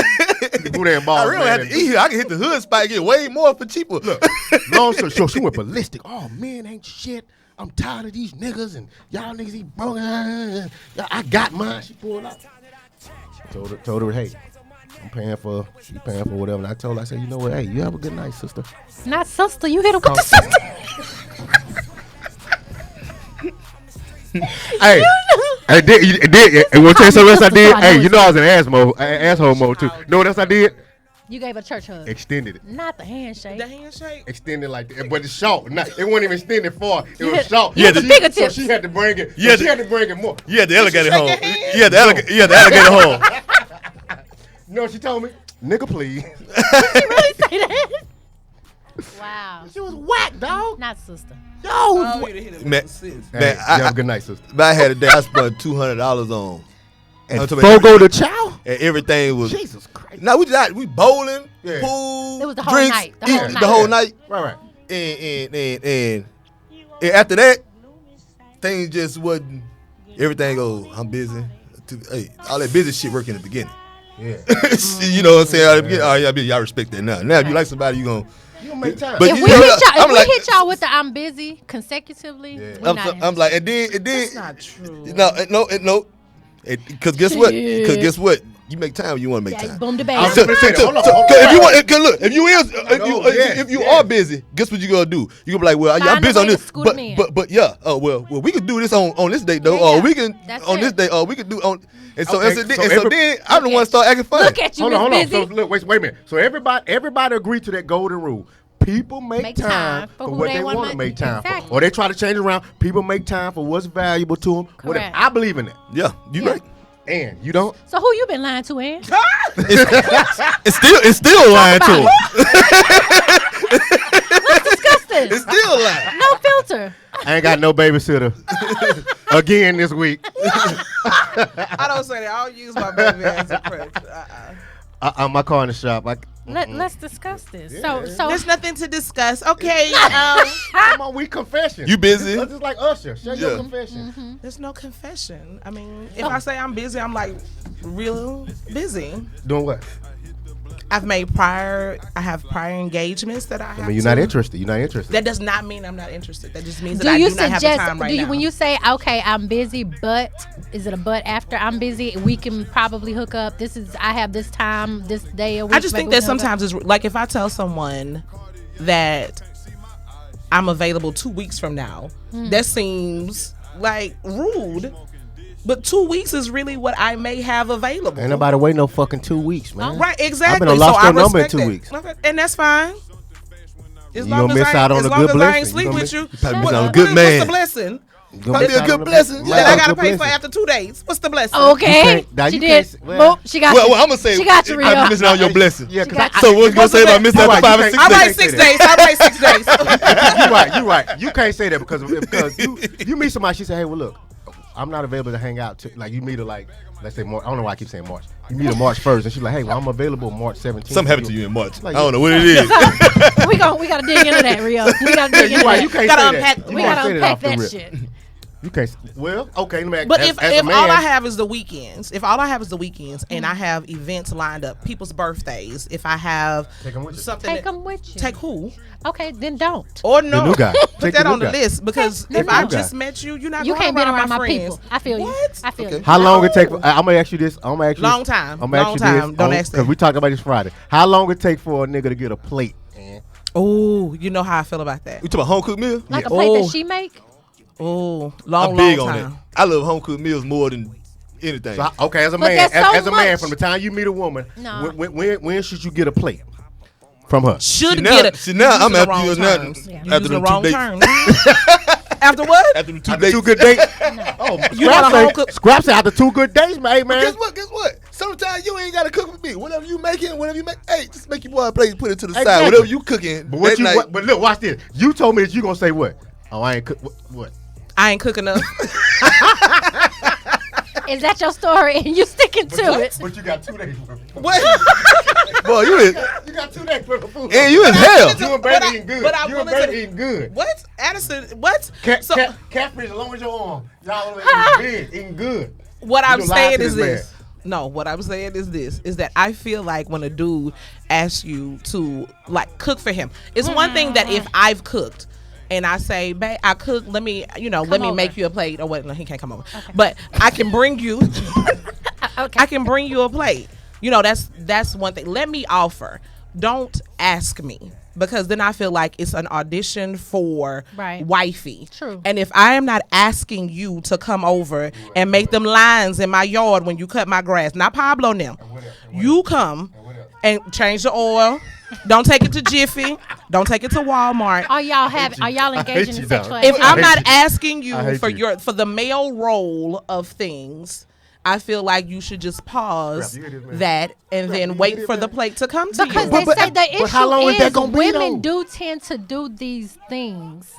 The booty and balls. I really have to eat here. I can hit the hood spot and get way more for cheaper. Look, long story short, she went ballistic. Oh, man, ain't shit. I'm tired of these niggas and y'all niggas eat broken. I got mine. She pulled out. Told her, hey, she paying for whatever. And I told her, I said, you know what, hey, you have a good night, sister. Not sister. You hit him with the sister. Hey, I did. And we'll tell you something else I did. Hey, you know I was in asshole mode too. Know what else I did? You gave a church hug. Extended it. Not the handshake. The handshake? Extended like that, but it's short. It wasn't even extended far. It was short. Yeah, the fingertips. So she had to bring it. Yeah, she had to bring it more. Yeah, the alligator hole. shake your hand? Yeah, the alligator hole. You know what she told me? Nigga, please. Did she really say that? Wow. She was whack, dog. Not sister. Yo. Oh, you hit it Man, with the sis. Hey, I- you have a good night, sister. But I had a day I spent $200 on. And I'm talking about Fogo the Chow? and everything was. Jesus Christ. Now we bowling, Yeah. pool, It was the whole drinks, night, the whole eating night. the whole night. Right. And after that, things just wasn't. Everything goes. I'm busy. Hey, all that busy shit work in the beginning. Yeah. You know what I'm saying? Oh, yeah, y'all respect that now. Now, if you like somebody, you gonna. You gonna make time. But If you we know, hit y'all with the I'm busy consecutively, Yeah. we're not I'm like, and then That's not true. no. Because guess what? Because guess what? You make time when you want to make yeah, time. boom the I was baby. gonna say that. Hold on. If you want, cause look, if you yeah. are busy, guess what you gonna do? You gonna be like, well, Find I'm a busy way on to this, scoot 'em in. but yeah, well, we can do this on this date though, Yeah, or we can that's on this it. date, or we can do on. And so, Okay, so then I'm the one start acting funny. Look at you, Hold on. Miss So Busy. look, wait a minute. So everybody agreed to that golden rule. People make time for who what they they wanna want to make time exactly. for. Or they try to change it around. People make time for what's valuable to them. Correct. I believe in that. Yeah, you Yeah. right. And you don't? So who you been lying to, Ann? It's still lying to him. That's disgusting. It's still lying. No filter. I ain't got no babysitter again this week. I don't say that. I don't use my baby as a crutch. My car in the shop. Let's discuss this. Yeah. So There's nothing to discuss. Okay. Come on, we confession. You busy? It's just like Usher. Share your Yeah. confession. There's no confession. I mean, if I say I'm busy, I'm like real busy. Doing what? I have prior engagements that I have. I mean, you're not interested. You're not interested. That does not mean I'm not interested. That just means that do I you do not have the suggest? time right now. When you say, okay, I'm busy, but is it a but after I'm busy? We can probably hook up. I have this time, this day a week. I just think maybe that we can hook up. sometimes it's like if I tell someone that I'm available 2 weeks from now, that seems like rude. But 2 weeks is really what I may have available. Ain't nobody wait no fucking 2 weeks, man. Right, exactly. I've been lost so your I number in respect 2 that. weeks. Okay, and that's fine. As You long gonna as miss I, out on as a long good as I ain't blessing. sleep You gonna with you. probably miss out on a good What's man. the blessing? Might be a good blessing. That I gotta Good pay for blessing. after 2 days. What's the blessing? Okay, Now she you did. can't- well- Boop, she got Well, you. I'm gonna say She got you, Rio. I'm missing out your blessing. Yeah, She because got So what you gonna say about missing out the 5 and 6 All days? right, 6 days. All right, 6 days. you're right. You can't say that because you meet somebody. She say, "Hey, well, look, I'm not available to hang out." Like you meet her like, let's say March. I don't know why I keep saying March. You meet her March 1st, and she's like, "Hey, well, I'm available March 17th." Something happened to you in March. Like, I don't know what it is. we gotta dig into that, Rio. We gotta dig into You that. can't Gotta say unpack- that. we We can't gotta say unpack off the that rip. shit. You can't. Well, okay, man. But as if a man, all I have is the weekends, and I have events lined up, people's birthdays, if I have Take 'em with you. something, Take them with you. take who? Okay, then don't. Or no, new guy. put Take that the on new the guy. list because the if new I guy. just met you, you're not You going can't be around my friends. people. I feel you. What? I feel Okay. you. how long it take? I'm gonna ask you this. I'm gonna ask you Long this. time. I'm gonna Long ask you this. time. Don't ask that. because we talked about this Friday. How long it take for a nigga to get a plate? Man? Oh, you know how I feel about that. You talking about home cooked meal? Like a plate Oh. that she make? Oh, I'm long big on time. that. I love home cooked meals more than anything. So, okay, as a But man, that's so as a man, much. from the time you meet a woman, No. when should you get a plate from her? Should See, get now- it. see, now You're I'm using the after wrong you now- terms. Yeah. You're after using the them wrong 2 days. terms. After what? After the 2 After days. 2 good dates? Oh, You got a home cook- Scraps after 2 good days, man. Guess what? Guess what? Sometimes you ain't gotta cook with me. Whatever you making, whatever you make, hey, just make your boy a plate, put it to the side. Exactly. Whatever you cooking. But what that you? night, But look, watch this. You told me that you gonna say what? Oh, I ain't cook. What? I ain't cooking enough. Is that your story and you sticking to it? But you got 2 days worth. What? boy, you in, You got 2 days worth of food. and you in hell. You and But baby I- eating good. but I You will and baby listen- eating good. What? Addison, what? So, Catfish as long as your arm. Y'all eating big, eating good. what I'm You lied saying to is this this. No, what I'm saying is this, is that I feel like when a dude asks you to like cook for him, it's one thing that if I've cooked and I say, babe, I cook, let me over. make you a plate or what, no, he can't come over. But I can bring you, Okay. I can bring you a plate. You know, that's one thing. Let me offer. Don't ask me. Because then I feel like it's an audition for Right. wifey. True. And if I am not asking you to come over and make them lines in my yard when you cut my grass, not Pablo now, you come and change the oil. Don't take it to Jiffy. Don't take it to Walmart. Are y'all engaging you, in dog. sexual If activity? I'm not hate you. asking I you hate for you. for the male role of things, I feel like you should just pause Crap, you hear this, man? that and then you wait hear for this, the man? plate to come to Because you. they But- say the issue but how long is that is gonna be, women though? do tend to do these things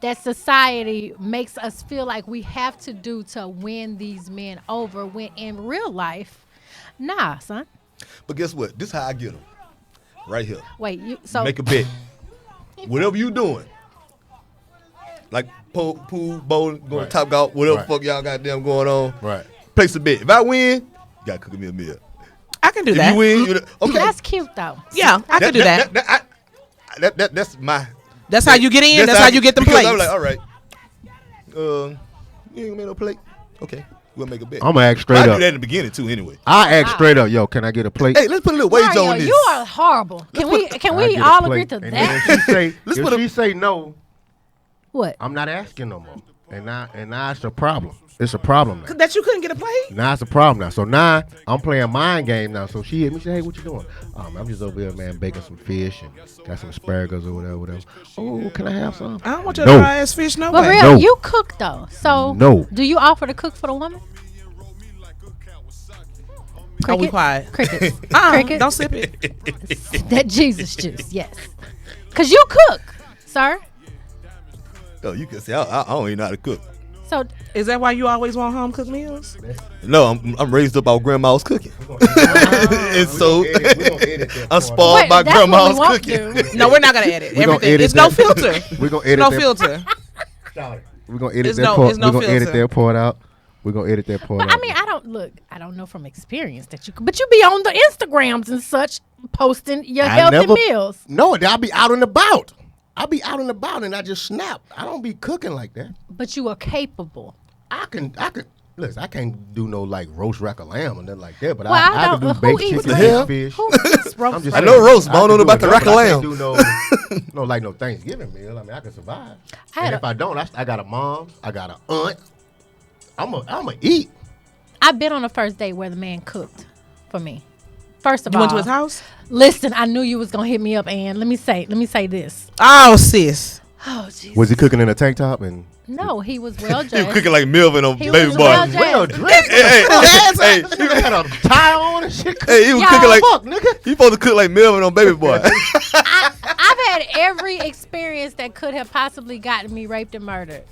that society makes us feel like we have to do to win these men over, when in real life, nah, son. But guess what? This how I get them. Right here. Wait, so Make a bet. Whatever you doing. Like pool, bowling, going Right. to Top Golf, whatever Right. fuck y'all got them going on. Right. Place a bet. If I win, you gotta cook me a meal. I can do If that. you win, you okay. that's cute though. Yeah, I can do that. That's my. That's how you get in. That's how you get them because plates. I'm like, all right. You ain't gonna make no plate. Okay, we'll make a bet. I'm gonna ask I straight do up. that in the beginning too. Anyway. I ask straight up, yo, can I get a plate? Hey, let's put a little wage Mario, on this. you are horrible. Can we I we get a all plate. agree to And then that? if she say, Let's if put a- she say no, What? I'm not asking no more. And now it's a problem. It's a problem now. That you couldn't get a plate? Now it's a problem now. So now I'm playing mind game now. So she hit me, she say, hey, what you doing? I'm just over here, man, baking some fish and got some asparagus or whatever. Oh, can I have some? I don't want your No. dry ass fish no But way. real, No. you cook though. So No. do you offer to cook for the woman? Are we quiet? Crickets. Cricket. Don't sip it. That Jesus juice, yes. Cause you cook, sir. Oh, you can say I don't even know how to cook. So Is that why you always want home cooked meals? No, I'm raised up on grandma's cooking, and so I'm spoiled wait, by that's what we grandma's won't cooking. do. No, we're not gonna edit We gonna everything. edit It's no that. filter. We're gonna edit No that. filter. We're gonna edit It's that no- part. it's no We're gonna edit filter. that part out. We're gonna edit that part But out. I mean, I don't know from experience that you could, but you be on the Instagrams and such posting your healthy meals. No, I'll be out and about. I'll be out and about and I just snap. I don't be cooking like that. But you are capable. I can listen, I can't do no like roast rack of lamb or nothing like that, but Well, I don't. can do Who baked eats chicken hell? and fish. Who eats roast? I'm just I saying, know roast, but I don't can know do about the it, rack but of I can't lamb. do no like no Thanksgiving meal. I mean, I can survive. I had And a- if I don't, I got a mom, I got an aunt. I'm a eat. I've been on a first date where the man cooked for me. First of You all, went to his house? listen, I knew you was gonna hit me up, and let me say this. Oh, sis. Oh, Jesus. Was he cooking in a tank top and? No, he was well He was dressed. cooking like Melvin on He Baby was Boy. well dressed. Hey, He had a tie on and shit. he was Y'all, cooking like Fuck, nigga. he supposed to cook like Melvin on Baby Boy. I've had every experience that could have possibly gotten me raped and murdered.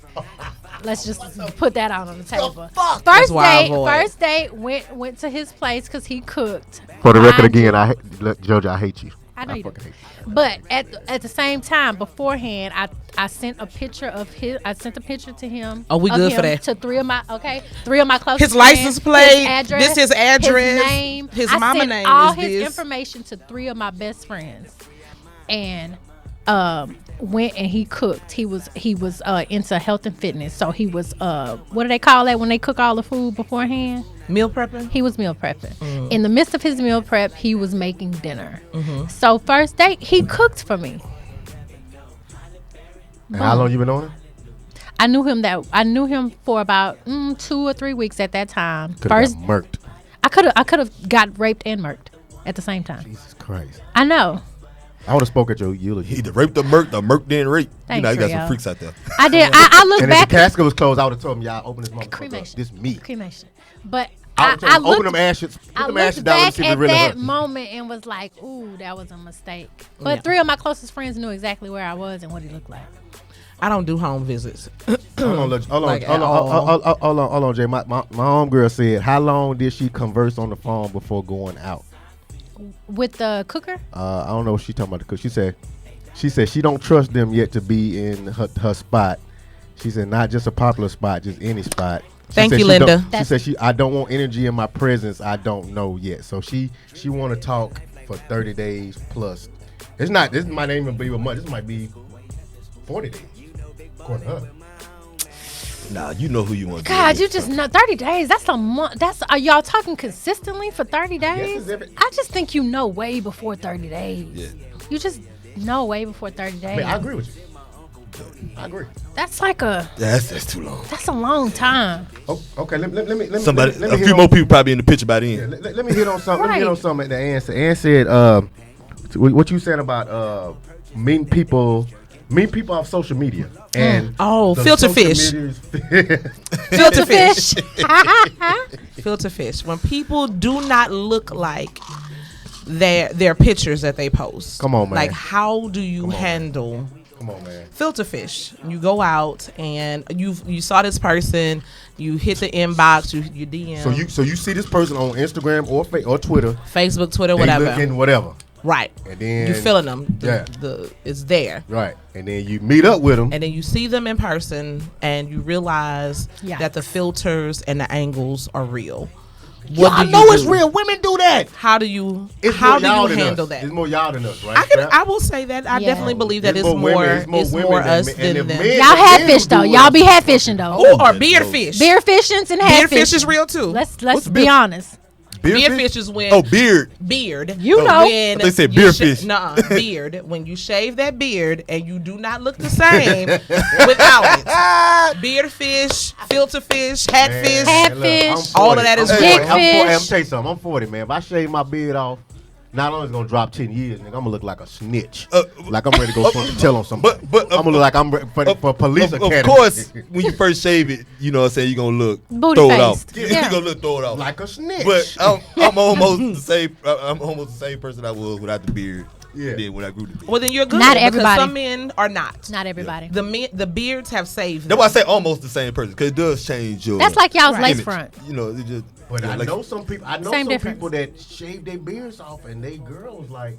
Let's just put that out on the table. That's why I avoid. First date went to his place because he cooked. For the record Mind you, again, Georgia, I hate you. I know you do. fucking hate you. But at the same time, beforehand, I sent a picture of his. I sent a picture to him. Oh, we of good for him that. To three of my closest His license friends, plate, his address, this his address, his name. his I mama sent name all is his this. information to three of my best friends, and went and he cooked. He was into health and fitness, so he was what do they call that when they cook all the food beforehand? Meal prepping. He was meal prepping. In the midst of his meal prep, he was making dinner. So first date, he cooked for me. And how long you been on it? I knew him for about 2 or 3 weeks at that time. Could've got murked. I could have got raped and murked at the same time. Jesus Christ. I know. I would have spoke at your eulogy. He either raped the murk didn't rape. Thanks, You know, you got Rio. some freaks out there. I did. I look And if back the casket was closed, I would have told him, y'all open this motherfucker cremation. up. This me. Cremation. But I I open looked them ashes. Put I them ashes looked down and back see if it at really that hurt. moment and was like, ooh, that was a mistake. But three of my closest friends knew exactly where I was and what he looked like. I don't do home visits. Hold on, Like, at hold on, Jay. My homegirl said, how long did she converse on the phone before going out? With the cooker? I don't know what she talking about the cook. She said she don't trust them yet to be in her spot. She said not just a popular spot, just any spot. Thank said you, she Linda. She said I don't want energy in my presence. I don't know yet. So she want to talk for 30 days plus. It's not. This might not even be a month. This might be 40 days. According to her. Nah, you know who you want to God, you just know 30 days. That's a month. Are y'all talking consistently for 30 days? Yes, I just think you know way before 30 days. Yeah. You just know way before 30 days. I mean, I agree with you. I agree. That's like That's too long. that's a long time. Oh, okay, let me Somebody, let me a hit few on- more people probably in the picture by then. Yeah, let me hit on something. Let me hit on Right. something that Ann said. Ann said, what you said about meeting people off social media and Oh, the filter social fish. medias- Filter fish. Fish. Filter fish. When people do not look like their pictures that they post. Come on, man. Like, how do you handle Come on, man. filter fish? You go out and you saw this person, you hit the inbox, you DM, So you see this person on Instagram or Twitter, Facebook, Twitter, they whatever. looking whatever, Right. and then You feeling them. Yeah. It's there. right, and then you meet up with them. And then you see them in person and you realize Yikes. that the filters and the angles are real. Yeah, I do know you it's do? real. Women do that. How do you It's how more do y'all you than handle us. that? It's more y'all than us, right? I will say that I Yeah. definitely believe that It's it's more more women- it's more it's women more than us men. And than the them. men- Y'all men hadfish though. do Y'all it. be hadfishing though. Oh, or Yeah, beard no. fish. Beer fishings and Beard hadfish. fish is real too. Let's What's be beer- honest. Beard fish is when Beard. beard. You know. When They said you beer fish. Nuh-uh, beard. When you shave that beard and you do not look the same without it. Beard fish, filter fish, hatfish. Hat- Man, Catfish. look, I'm 40. All of that is I'm real. 40. I'm 40. I'm Dickfish. tell you something. I'm 40, man. If I shave my beard off, not only is it gonna drop 10 years, nigga, I'm gonna look like a snitch. Like I'm ready to go tell on somebody. but, I'm gonna look like I'm ready for police Of academy. course, when you first shave it, you know what I'm saying, you're going to look, Booty throw it off. faced. You're Yeah. going to look, throw it off. like a snitch. But I'm almost the same. I'm almost the same person I was without the beard. Yeah. Then when I grew the beard. Well, then you're good. Not because everybody. Some men are not. Not everybody. The beards have saved them. That's why I say almost the same person, because it does change your That's like y'all's lace image. front. You know, it just. But yeah, I like- know some people. I know Same some difference. people that shave their beards off, and they girls like,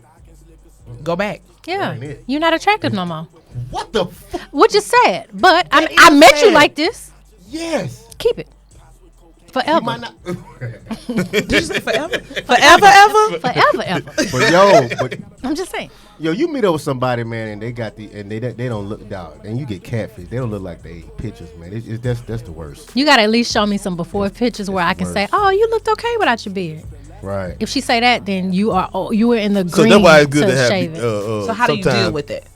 Go back. Yeah. ain't it. You're not attractive no more. what the fuck? Which is sad. But That I is met you sad. like this. Yes. Keep it. You Forever. might not. Did you say forever? Forever, ever? Forever, ever. but I'm just saying. yo, you meet up with somebody, man, and they got they don't look down, and you get catfish. They don't look like they pictures, man. That's the worst. You gotta at least show me some before pictures where I can say, "Oh, you looked okay without your beard." Right. If she say that, then you are in the So green that's why it's good to have. shave it. So how do you deal sometimes- with it?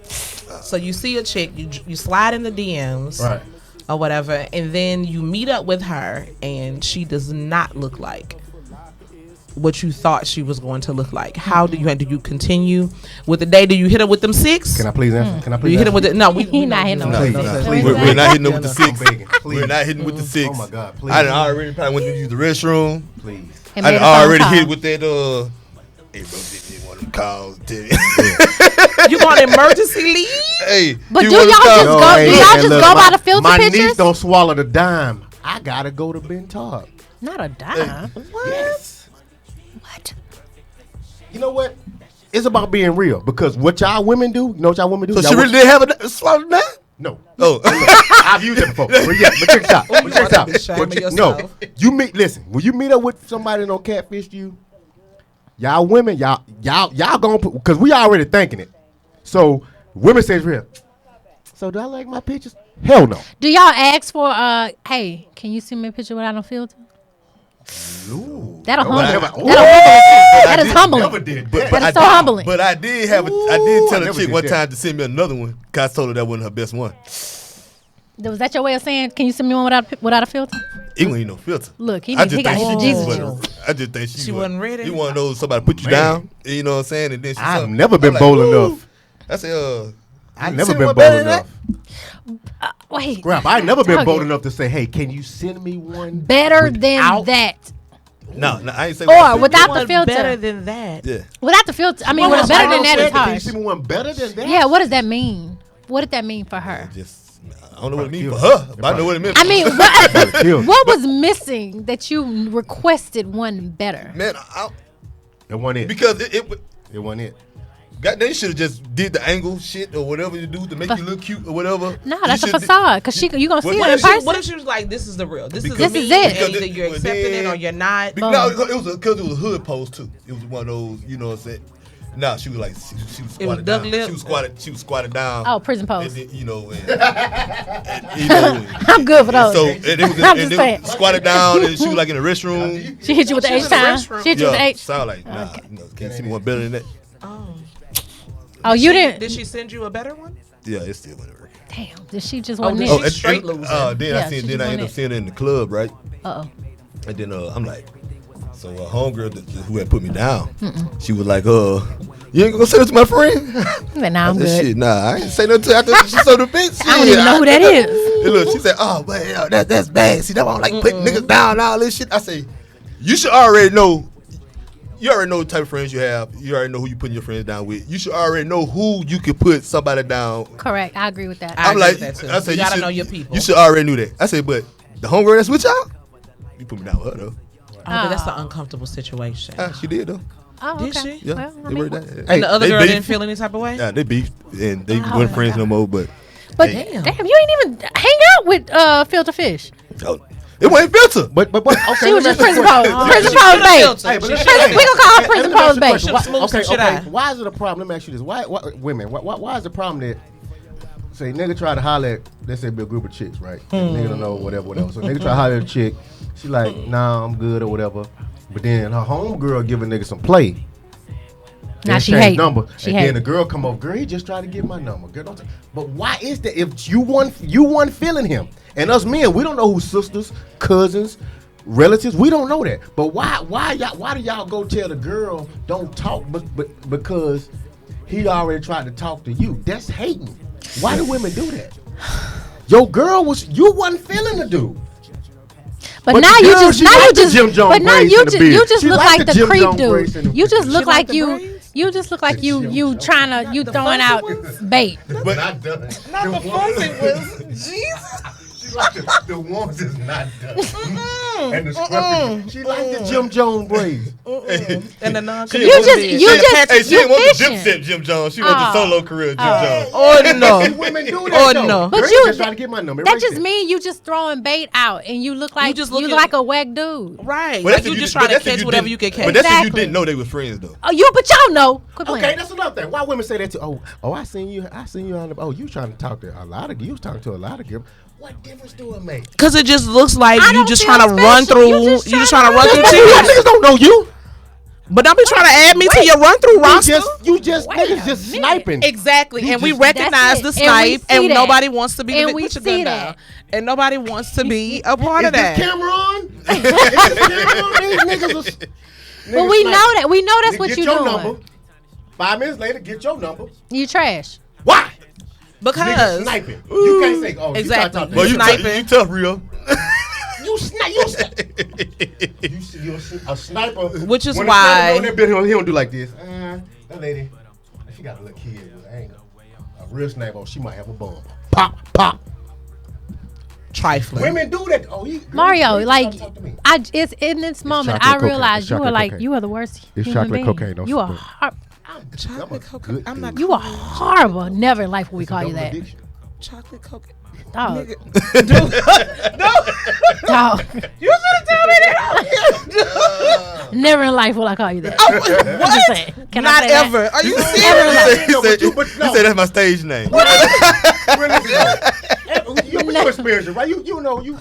So you see a chick, you slide in the DMs, Right. or whatever, and then you meet up with her, and she does not look like what you thought she was going to look like? How do you continue with the day? Do you hit her with them 6? Can I please answer? Can I Do please you hit her answer? with it? No, He not hitting no, them with no, the please. six. We're not hitting them with the I'm 6. begging. Please. We're not hitting with the 6. Oh my God, please. I done already probably went to use the restroom. Please. And I made done a phone already call. hit with that. Hey, bro, did one of them calls. Tell you. You want emergency leave? Hey, But he do one y'all of them just calls. go? hey, Do y'all and just look, go by my- the filter My pictures? niece don't swallow the dime. I gotta go to Ben Talk. Not a dime. What? Yes. What? You know what? It's about being real because what y'all women do, you know what y'all women do? So Y'all she really didn't have a swallow now? No. Oh, I've used it before. But yeah, but check this out. Oh, you But check this wanna out. be ashamed But of no, yourself. you meet. Listen, when you meet up with somebody that don't catfish you, y'all women, y'all gonna put because we already thinking it. So women say it's real. So do I like my pictures? Hell no. Do y'all ask for hey, can you send me a picture without no filter? That'll No, I humble. never- That'll humble. That is Never humbling. did But- that. That is I so did- humbling. But I did tell I a never chick did one that. time to send me another one. Cause I told her that wasn't her best one. Was that your way of saying, can you send me one without a filter? He wasn't no filter. Look, he I got think his she Jesus was- juice. I just think She wasn't ready? You want to know somebody put you Man. down? You know what I'm saying? And then she I've said- never been I'm like, bold "Ooh." enough. I said, I you never seen been what bold better than that? enough. Wait. Crap, I ain't never been Okay. bold enough to say, hey, can you send me one? Better than without- that. No, I ain't say. Or without the One filter. better than that. Yeah. Without the filter. I mean, Well, better I than that said, is Can you harsh. send me one better than that? Yeah, what does that mean? What did that mean for her? Just I don't know what it means for Probably her, but I know what it meant. I mean, Killed. what was missing that you requested one better? man, It wasn't it. because it It wasn't it. goddamn, you should have just did the angle shit or whatever you do to make you look cute or whatever. No, You that's a shoulda facade. Cause you gonna see What it What in if, she, person. what if she was like, this is the real? This Because- is This is me, it. and Because either it- you're well, accepting it then- or you're not. No, because it was a hood pose too. It was one of those, you know what I'm saying? Nah, she was like she was It was squatted duck down. lip? She was squatted down. Oh, prison pose. And then, you know, and, you know, I'm good for those. so and it was I'm and just it saying. was squatted down and she was like in the restroom. She hit you with the She was H in the time. restroom. She hit you with the Yeah, H. so I was like, nah, no, can you see me one better than that? Oh. Oh, you didn't. Did she send you a better one? Yeah, it still wouldn't work. Damn. Did she just Oh, wasn't did it? she- straight losing. Then Yeah, I she seen, just then I went ended up in. seeing her in the club, right? Uh oh. And then I'm like, so a homegirl who had put me down, she was like, you ain't gonna say this to my friend? Nah, I'm I said, good. shit, nah, I ain't say nothing to her after she saw the bitch. I don't even know who that is. And look, she said, oh, well, that's bad. See, that's why I don't like putting niggas down and all this shit. I say, you should already know. You already know the type of friends you have. You already know who you putting your friends down with. You should already know who you can put somebody down. Correct. I agree with that. I I'm agree like, with that too. I said, You gotta should, know your people. You should already knew that. I said, but the homegirl that's with y'all, you put me down with her though. Oh, but that's an uncomfortable situation. She did though. Oh, Did okay. she? Yeah, Well, I they mean, worked out. Hey, And the other they girl beef. didn't feel any type of way? Yeah, they beefed and they Oh, weren't my friends God. no more. But But Hey. damn, you ain't even hang out with filter fish. oh, it wasn't filter. But okay. She was let just me ask prison you a pose. question. Prison She pose should've bait. filtered. Hey, but She let me- should've We gonna call her Hey, prison let me ask pose you a bait. question. Should've smoothed some Okay, shit okay. out. Why is it a problem? Let me ask you this. Why women? Why is the problem that say nigga try to holler at, let's say be a group of chicks, right? Nigga don't know whatever. So nigga try to holler at a chick. She like, nah, I'm good or whatever. But then her homegirl give a nigga some play. Now Then she change hate. number. She and hate. then the girl come up, girl, he just tried to get my number. Girl, don't but why is that? If you want feeling him, and us men, we don't know who sisters, cousins, relatives. We don't know that. But why do y'all go tell the girl don't talk? But because he already tried to talk to you. That's hating. Why do women do that? Your girl you wasn't feeling the dude. But But now the you girl, just she now like you the just Jim Jones but now braids you in the just beard. you just She look like like the the Jim creep Jones braids in dude. the You just beard. look She like like the you braids? you just look like you Jim you Jones. trying to you throwing fuzzy out ones? bait. But not done. Not the fuzzy ones. Jesus. She like the ones that's not done. And the scruffy. She like the Jim Jones braids. And the non You just Hey, she you didn't want the fishing. dipset Jim Jones. She wanted the Oh. solo career Jim Jones. Oh no. Women do Oh, that though. no. But Girl, you just trying to get my number. That Erase just it. mean you just throwing bait out and you look like just you look look at- like a whack dude. Right. But Like that's if you just but trying to that's if catch you whatever didn't- you can catch. But that's if you Exactly. didn't know they were friends though. Oh, but y'all know. Quit playing. Okay, that's another thing. Why women say that too? Oh, I seen you on the. Oh, you trying to talk to a lot of. You was talking to a lot of girls. What difference do it make? Cause it just looks like I you don't just feel trying to run special. through. You You just just trying trying to run through You tears. niggas don't know you. But don't be trying to add me to your run through roster. You just Wait niggas a just minute. sniping. Exactly, You and we just- recognize the That's it. And we snipe, and see that. nobody wants to be And the we put your see gun that. down, and nobody wants to be a part Is of that. this camera on? Is this camera on? These niggas are. But we know that. We know that's what get you your doing. number. 5 minutes later, get your number. You trash. Why? Nigga Because sniping. You can't say, oh, exactly. You Well, you Sniping. you tough, Rio. You a sniper. Which is when why- the sniper go in that bit, he don't do like this. That lady, she got a little kid. I ain't a real sniper. She might have a bomb. Pop, pop. trifling. Women do that. Oh, Mario, like talk to me. it's in this moment chocolate I cocaine. realize It's you are chocolate like cocaine. you are the worst It's human chocolate being. cocaine, don't You are split. Chocolate cocaine. good I'm not. dude. you are horrible. Never in life will we call you Double that. addiction. Chocolate cocaine. Dog. Nigga. Dog. You should tell me that. Never in life will I call you that. Oh, I'm what? just saying. Can I Not say that? ever. Are you Never in serious? life. He said that's my stage name. You experience it, right? You know you.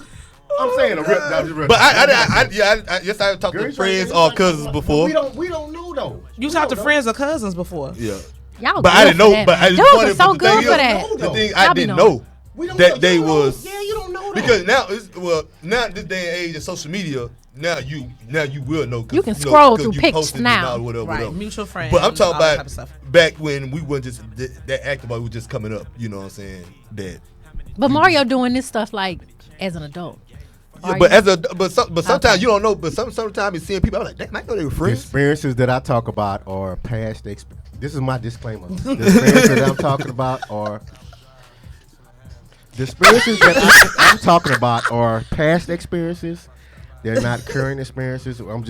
I'm saying a real. But I yes, I talked to friends or cousins before. We don't know though. You talked to friends or cousins before. Yeah. Y'all But good I didn't for know. that, But man. I Dudes funny, are so but the good thing for is, that. The thing Y'all I be didn't knowing. know We don't that know. they You don't know. was Yeah, you don't know that. because now this day and age of social media. Now you will know. 'Cause, You can know, scroll 'cause through you pictures posted it now. and whatever, Right. whatever. Mutual friends. But I'm talking all that type about of stuff. back when we weren't just that active, but we was just coming up. You know what I'm saying? That. But Mario doing this stuff like as an adult. Yeah, Are but you? but sometimes you don't know. But sometimes you're seeing people. I'm like, damn, I know they were The friends. experiences that I talk about are past This is my disclaimer. The experiences that I'm talking about are the experiences that I'm talking about are past experiences. They're not current experiences. I'm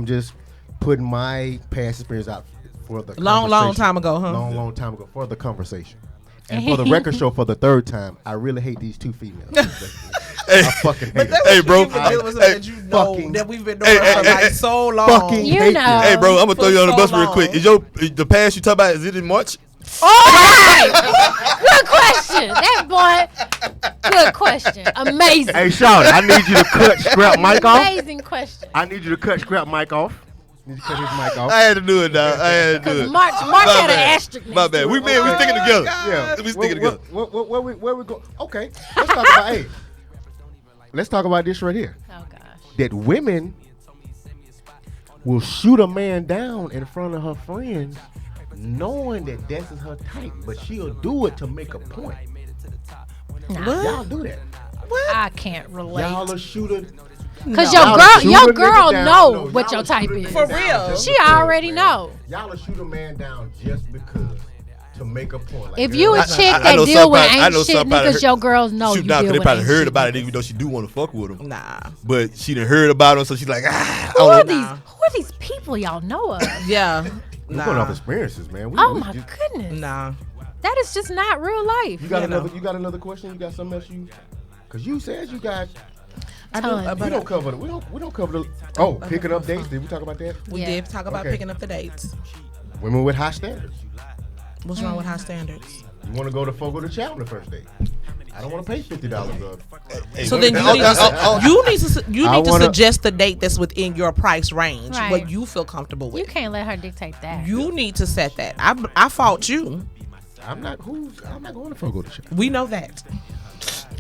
just putting my past experience out for the Long conversation. time ago, huh? Long time ago for the conversation. And for the record show for the third time, I really hate these two females. I fucking hate But them. that's Hey, what bro. you've been dealing with something that you know fucking- that we've been doing for like so long. fucking You hate know. them. Hey, bro, I'm gonna throw you on the For bus so real quick. long. Is the past you talk about? Is it in March? Good question. That boy. Good question. Amazing. Hey, Sean, I need you to cut Scrap Mike off. Amazing question. I need you to cut Scrap Mike off. Need to cut his mic off. I had to do it, dog. I had to do it. March My had an bad. asterisk. My bad. We sticking together. Yeah, We sticking together. Where we go? Okay, let's talk about. Hey, let's talk about this right here. Oh gosh. That women will shoot a man down in front of her friends, knowing that this is her type, but she'll do it to make a point. Nah, Y'all do that. I can't relate. Y'all will shoot her. Cause Y'all your shoot your a nigga girl down. know No, what y'all your type shoot a is. nigga For down real. just She because, already man. know. Y'all will shoot a man down just because to make a point. Like, If girl, you a that's chick not- that know deal with somebody- I know ain't shit somebody niggas, heard- your girls know you Shoot down deal because they with probably ain't heard shit about it, niggas. even though she do want to fuck with him. Nah. But she done heard about him, so she's like, ah. Who are I these? don't Who are these people y'all know of? Yeah. We're going off Nah. experiences, man. Oh my goodness, Nah. that is just not real life. You got You know. another? You got another question? You got something else? Because you said you got. I do, Ton. We but don't cover. We don't cover the. Oh, picking up dates. Did we talk about that? we Yeah. did talk about Okay. picking up the dates. Women with high standards. What's wrong with high standards? You want to go to Fogo de Chao on the first date? I don't want to pay $50 up. Hey, So then you oh, need oh, to you I need to wanna- suggest the date that's within your price range, Right. what you feel comfortable You with. can't let her dictate that. You need to set that. I fought you. I'm not going to Fogo de Chao. We know that. I'm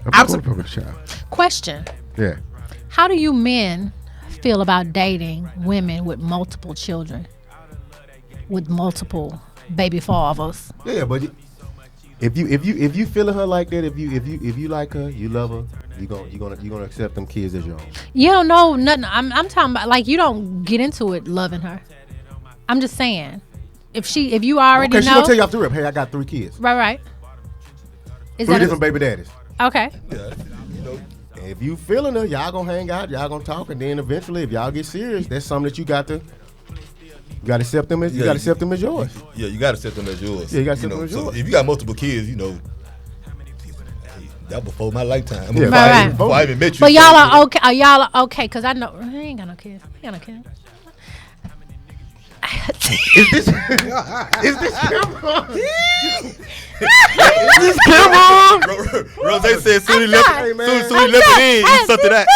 I'm not going to Fogo de Chao. Question: Yeah. how do you men feel about dating women with multiple children, with multiple baby fathers? Yeah, but if you feeling her like that, if you like her, you love her, you gonna accept them kids as your own. You don't know nothing. I'm talking about like you don't get into it loving her. I'm just saying, if you already Okay, she know, gonna tell you off the rip. Hey, I got 3 kids, right. Is 3 that different baby daddies. okay? And if you feeling her, y'all gonna hang out, y'all gonna talk, and then eventually, if y'all get serious, that's something that you got to accept them as you Yeah, got to accept them as yours. Yeah, you got to set them as yours. Yeah, you gotta set know, them as so yours. if you got multiple kids, that before my lifetime. Yeah, Right. Before I even met you. But y'all are okay. Y'all are okay? Cause I know he ain't got no kids. He ain't got no kids. Is this camera? Is this camera on? Rose said soon he left sorry. it. Soon he left it in. He sucked it out.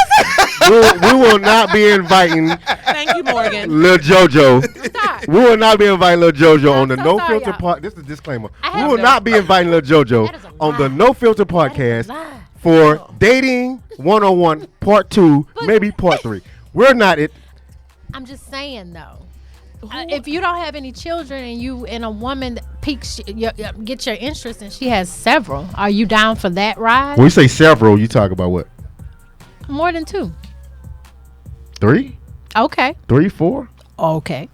We will not be inviting Thank you, Morgan. Lil JoJo. Sorry. We will not be inviting Lil JoJo on the so No sorry, Filter y'all. part. This is a disclaimer. I We have will to- not be inviting Lil That is JoJo a on the lie. No Filter That is a podcast lie. for dating 101 part 2, maybe part 3. We're not it. I'm just saying though. If you don't have any children and a woman that get your interest and she has several, are you down for that ride? When you say several, you talk about what? More than 2. 3? Okay. 3, 4? Okay.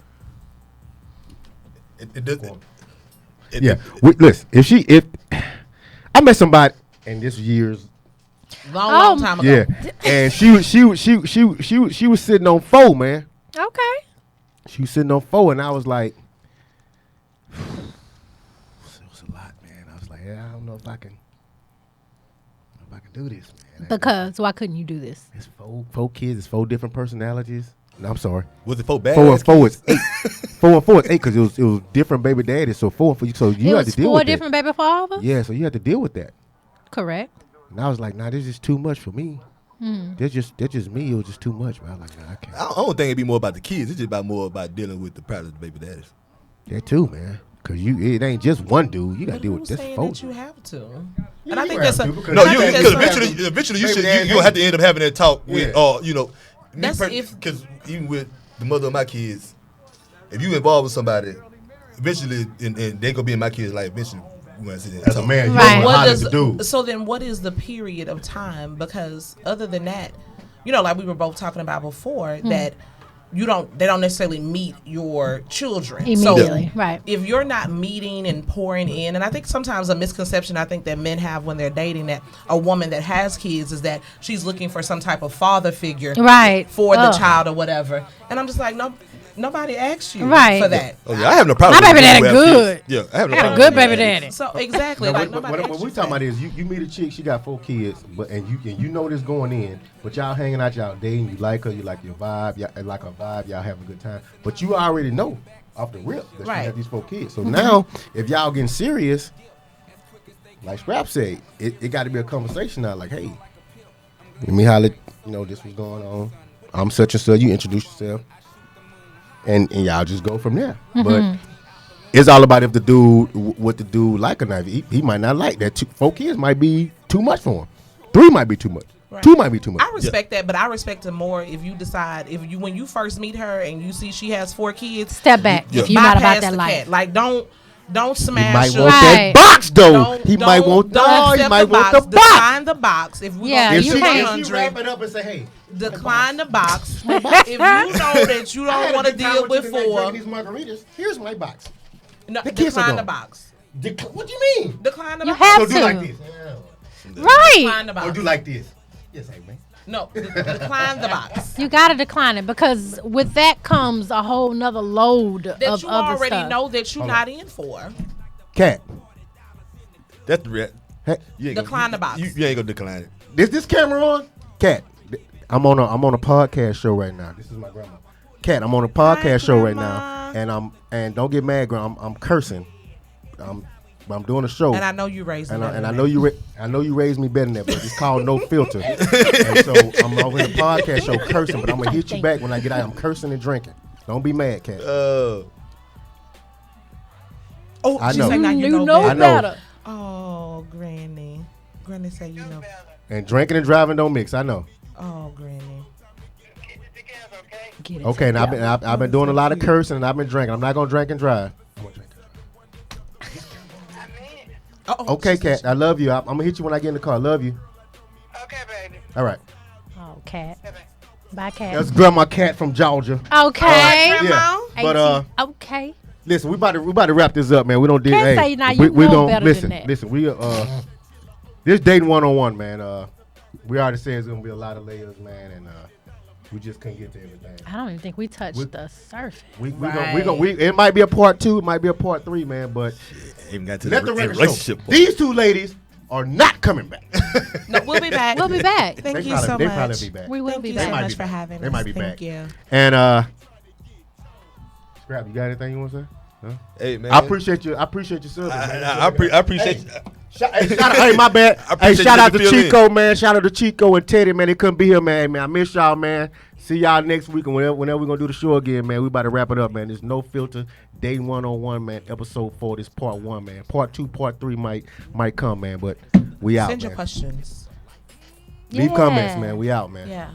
Yeah. Listen, if I met somebody, and this was years. Long time ago. Yeah, and she was sitting on 4, man. Okay. She was sitting on 4, and I was like, it was a lot, man. I was like, yeah, I don't know if I can do this, man. Because why couldn't you do this? It's 4 kids. It's 4 different personalities. No, I'm sorry. Was it 4 bad? 4 and 4 is 8. 4 and 4 is 8 because it was different baby daddies. So 4 and 4. So you had to deal with 4 different baby fathers. Yeah, so you had to deal with that. Correct. And I was like, nah, this is too much for me. That's just me. It was just too much. Man. I was like, nah, I can't. I don't think it'd be more about the kids. It's just more about dealing with the problems of the baby daddies. That too, man. Because it ain't just one dude. You got to deal with this saying 4. that you have to. Yeah, And I you think have that's to, a because- No, I think because eventually Baby you're daddy, gonna have to end up having that talk with, That's if- because even with the mother of my kids, if you involved with somebody, eventually, and they gonna be in my kids' life, eventually, we gonna sit there and As a talk. man, you Right. don't What know how does to do. so then? What is the period of time? Because other than that, like we were both talking about before, that they don't necessarily meet your children Immediately, So right. if you're not meeting and pouring in, and I think sometimes a misconception I think that men have when they're dating that a woman that has kids is that she's looking for some type of father figure, Right. for the Ugh. child or whatever. And I'm just like, no. Nobody asked you Right. for that. Oh yeah, I have no problem. My with baby people daddy who have good. kids. Yeah, I have no I got problem. a good with baby that. daddy. So exactly, Now, like what nobody asked we you talking for about that. is you meet a chick, she got 4 kids, and you know this going in, but y'all hanging out, y'all dating, you like her, you like your vibe, y'all like her vibe, y'all having a good time, but you already know off the rip that Right. she had these 4 kids. So now, if y'all getting serious, like Scrap said, it got to be a conversation now. Like, hey, let me holler, this was going on. I'm such and such. You introduce yourself, and y'all just go from there. But it's all about if the dude, what the dude like or not. He might not like that. 4 kids might be too much for him. 3 might be too much. Right. 2 might be too much. I respect that, but I respect it more if you decide when you first meet her and you see she has 4 kids. Step back Yeah. if you're not about bypass that the life. cat. Like don't He smash might her. want Right. that box though. Don't- He might want don't he accept might want the box. Decline the box. If we Yeah, gonna If do you she, can't. if she 100, wrap it up and say, hey, decline the box. If you know that you don't want to deal with 4, these margaritas, here's my box. no, the kids are decline the gone. box. What do you mean? Decline the You box. have So do to. like this. Right. Decline the Or box. do like this. Yes, hey man. No, decline the box. You gotta decline it because with that comes a whole nother load That of you other already stuff. know that you're Hold not in for. Cat. That's the real. Hey, You ain't Decline the box. You ain't gonna decline it. is this camera on? Cat. I'm on a podcast show right now. This is my grandma. Cat, I'm on a podcast show right now, Grandma. and don't get mad, grandma. I'm cursing. I'm doing a show. And I know you raised me. And I know you raised me better than that, but it's called No Filter. And so I'm over in the podcast show cursing, but I'm gonna hit you back when I get out. I'm cursing and drinking. Don't be mad, Cat. Oh, I she's know. like, now you You know know I know. better. Oh, Granny. Granny say you know. And drinking and driving don't mix. I know. Oh, Granny. Get it Okay, and together. I've been doing a lot of cursing and I've been drinking. I'm not gonna drink and drive. I'm gonna drink and drive. Uh-oh. Okay, Cat. I love you. I'm gonna hit you when I get in the car. I love you. Okay, baby. All right. Oh, cat. Bye, cat. That's Grandma Cat from Georgia. Okay. Grandma? Yeah. But Okay. listen, we about to wrap this up, man. We don't Can't hey, say now we, you we know gonna better listen. than that. Listen, we this dating 101, man. We already said it's gonna be a lot of layers, man, and we just couldn't get to everything. I don't even think we touched the surface. We Right. gonna it might be a part 2, it might be a part 3, man. But Even got to let the the record show relationship. part. these 2 ladies are not coming back. No, we'll be back. We'll be back. Thank they you probably, so they much. probably be back. We will Thank be you back. so might much be for back. having They us. might be Thank back. you. And Scrap, you got anything you want to say? Huh? Hey man, I appreciate you. I appreciate your service. man. I appreciate. Shout out, hey, my bad. I Hey, appreciate shout you out to letting me fill Chico, man. Shout out to Chico and Teddy, man. They couldn't be here, man. Man, I miss y'all, man. See y'all next week, and whenever we're gonna do the show again, man. We about to wrap it up, man. There's No Filter, Day 101, man. Episode 4. This part 1, man. Part 2, part 3 might come, man. But we out, Send your man. questions. Leave Yeah. comments, man. We out, man. Yeah.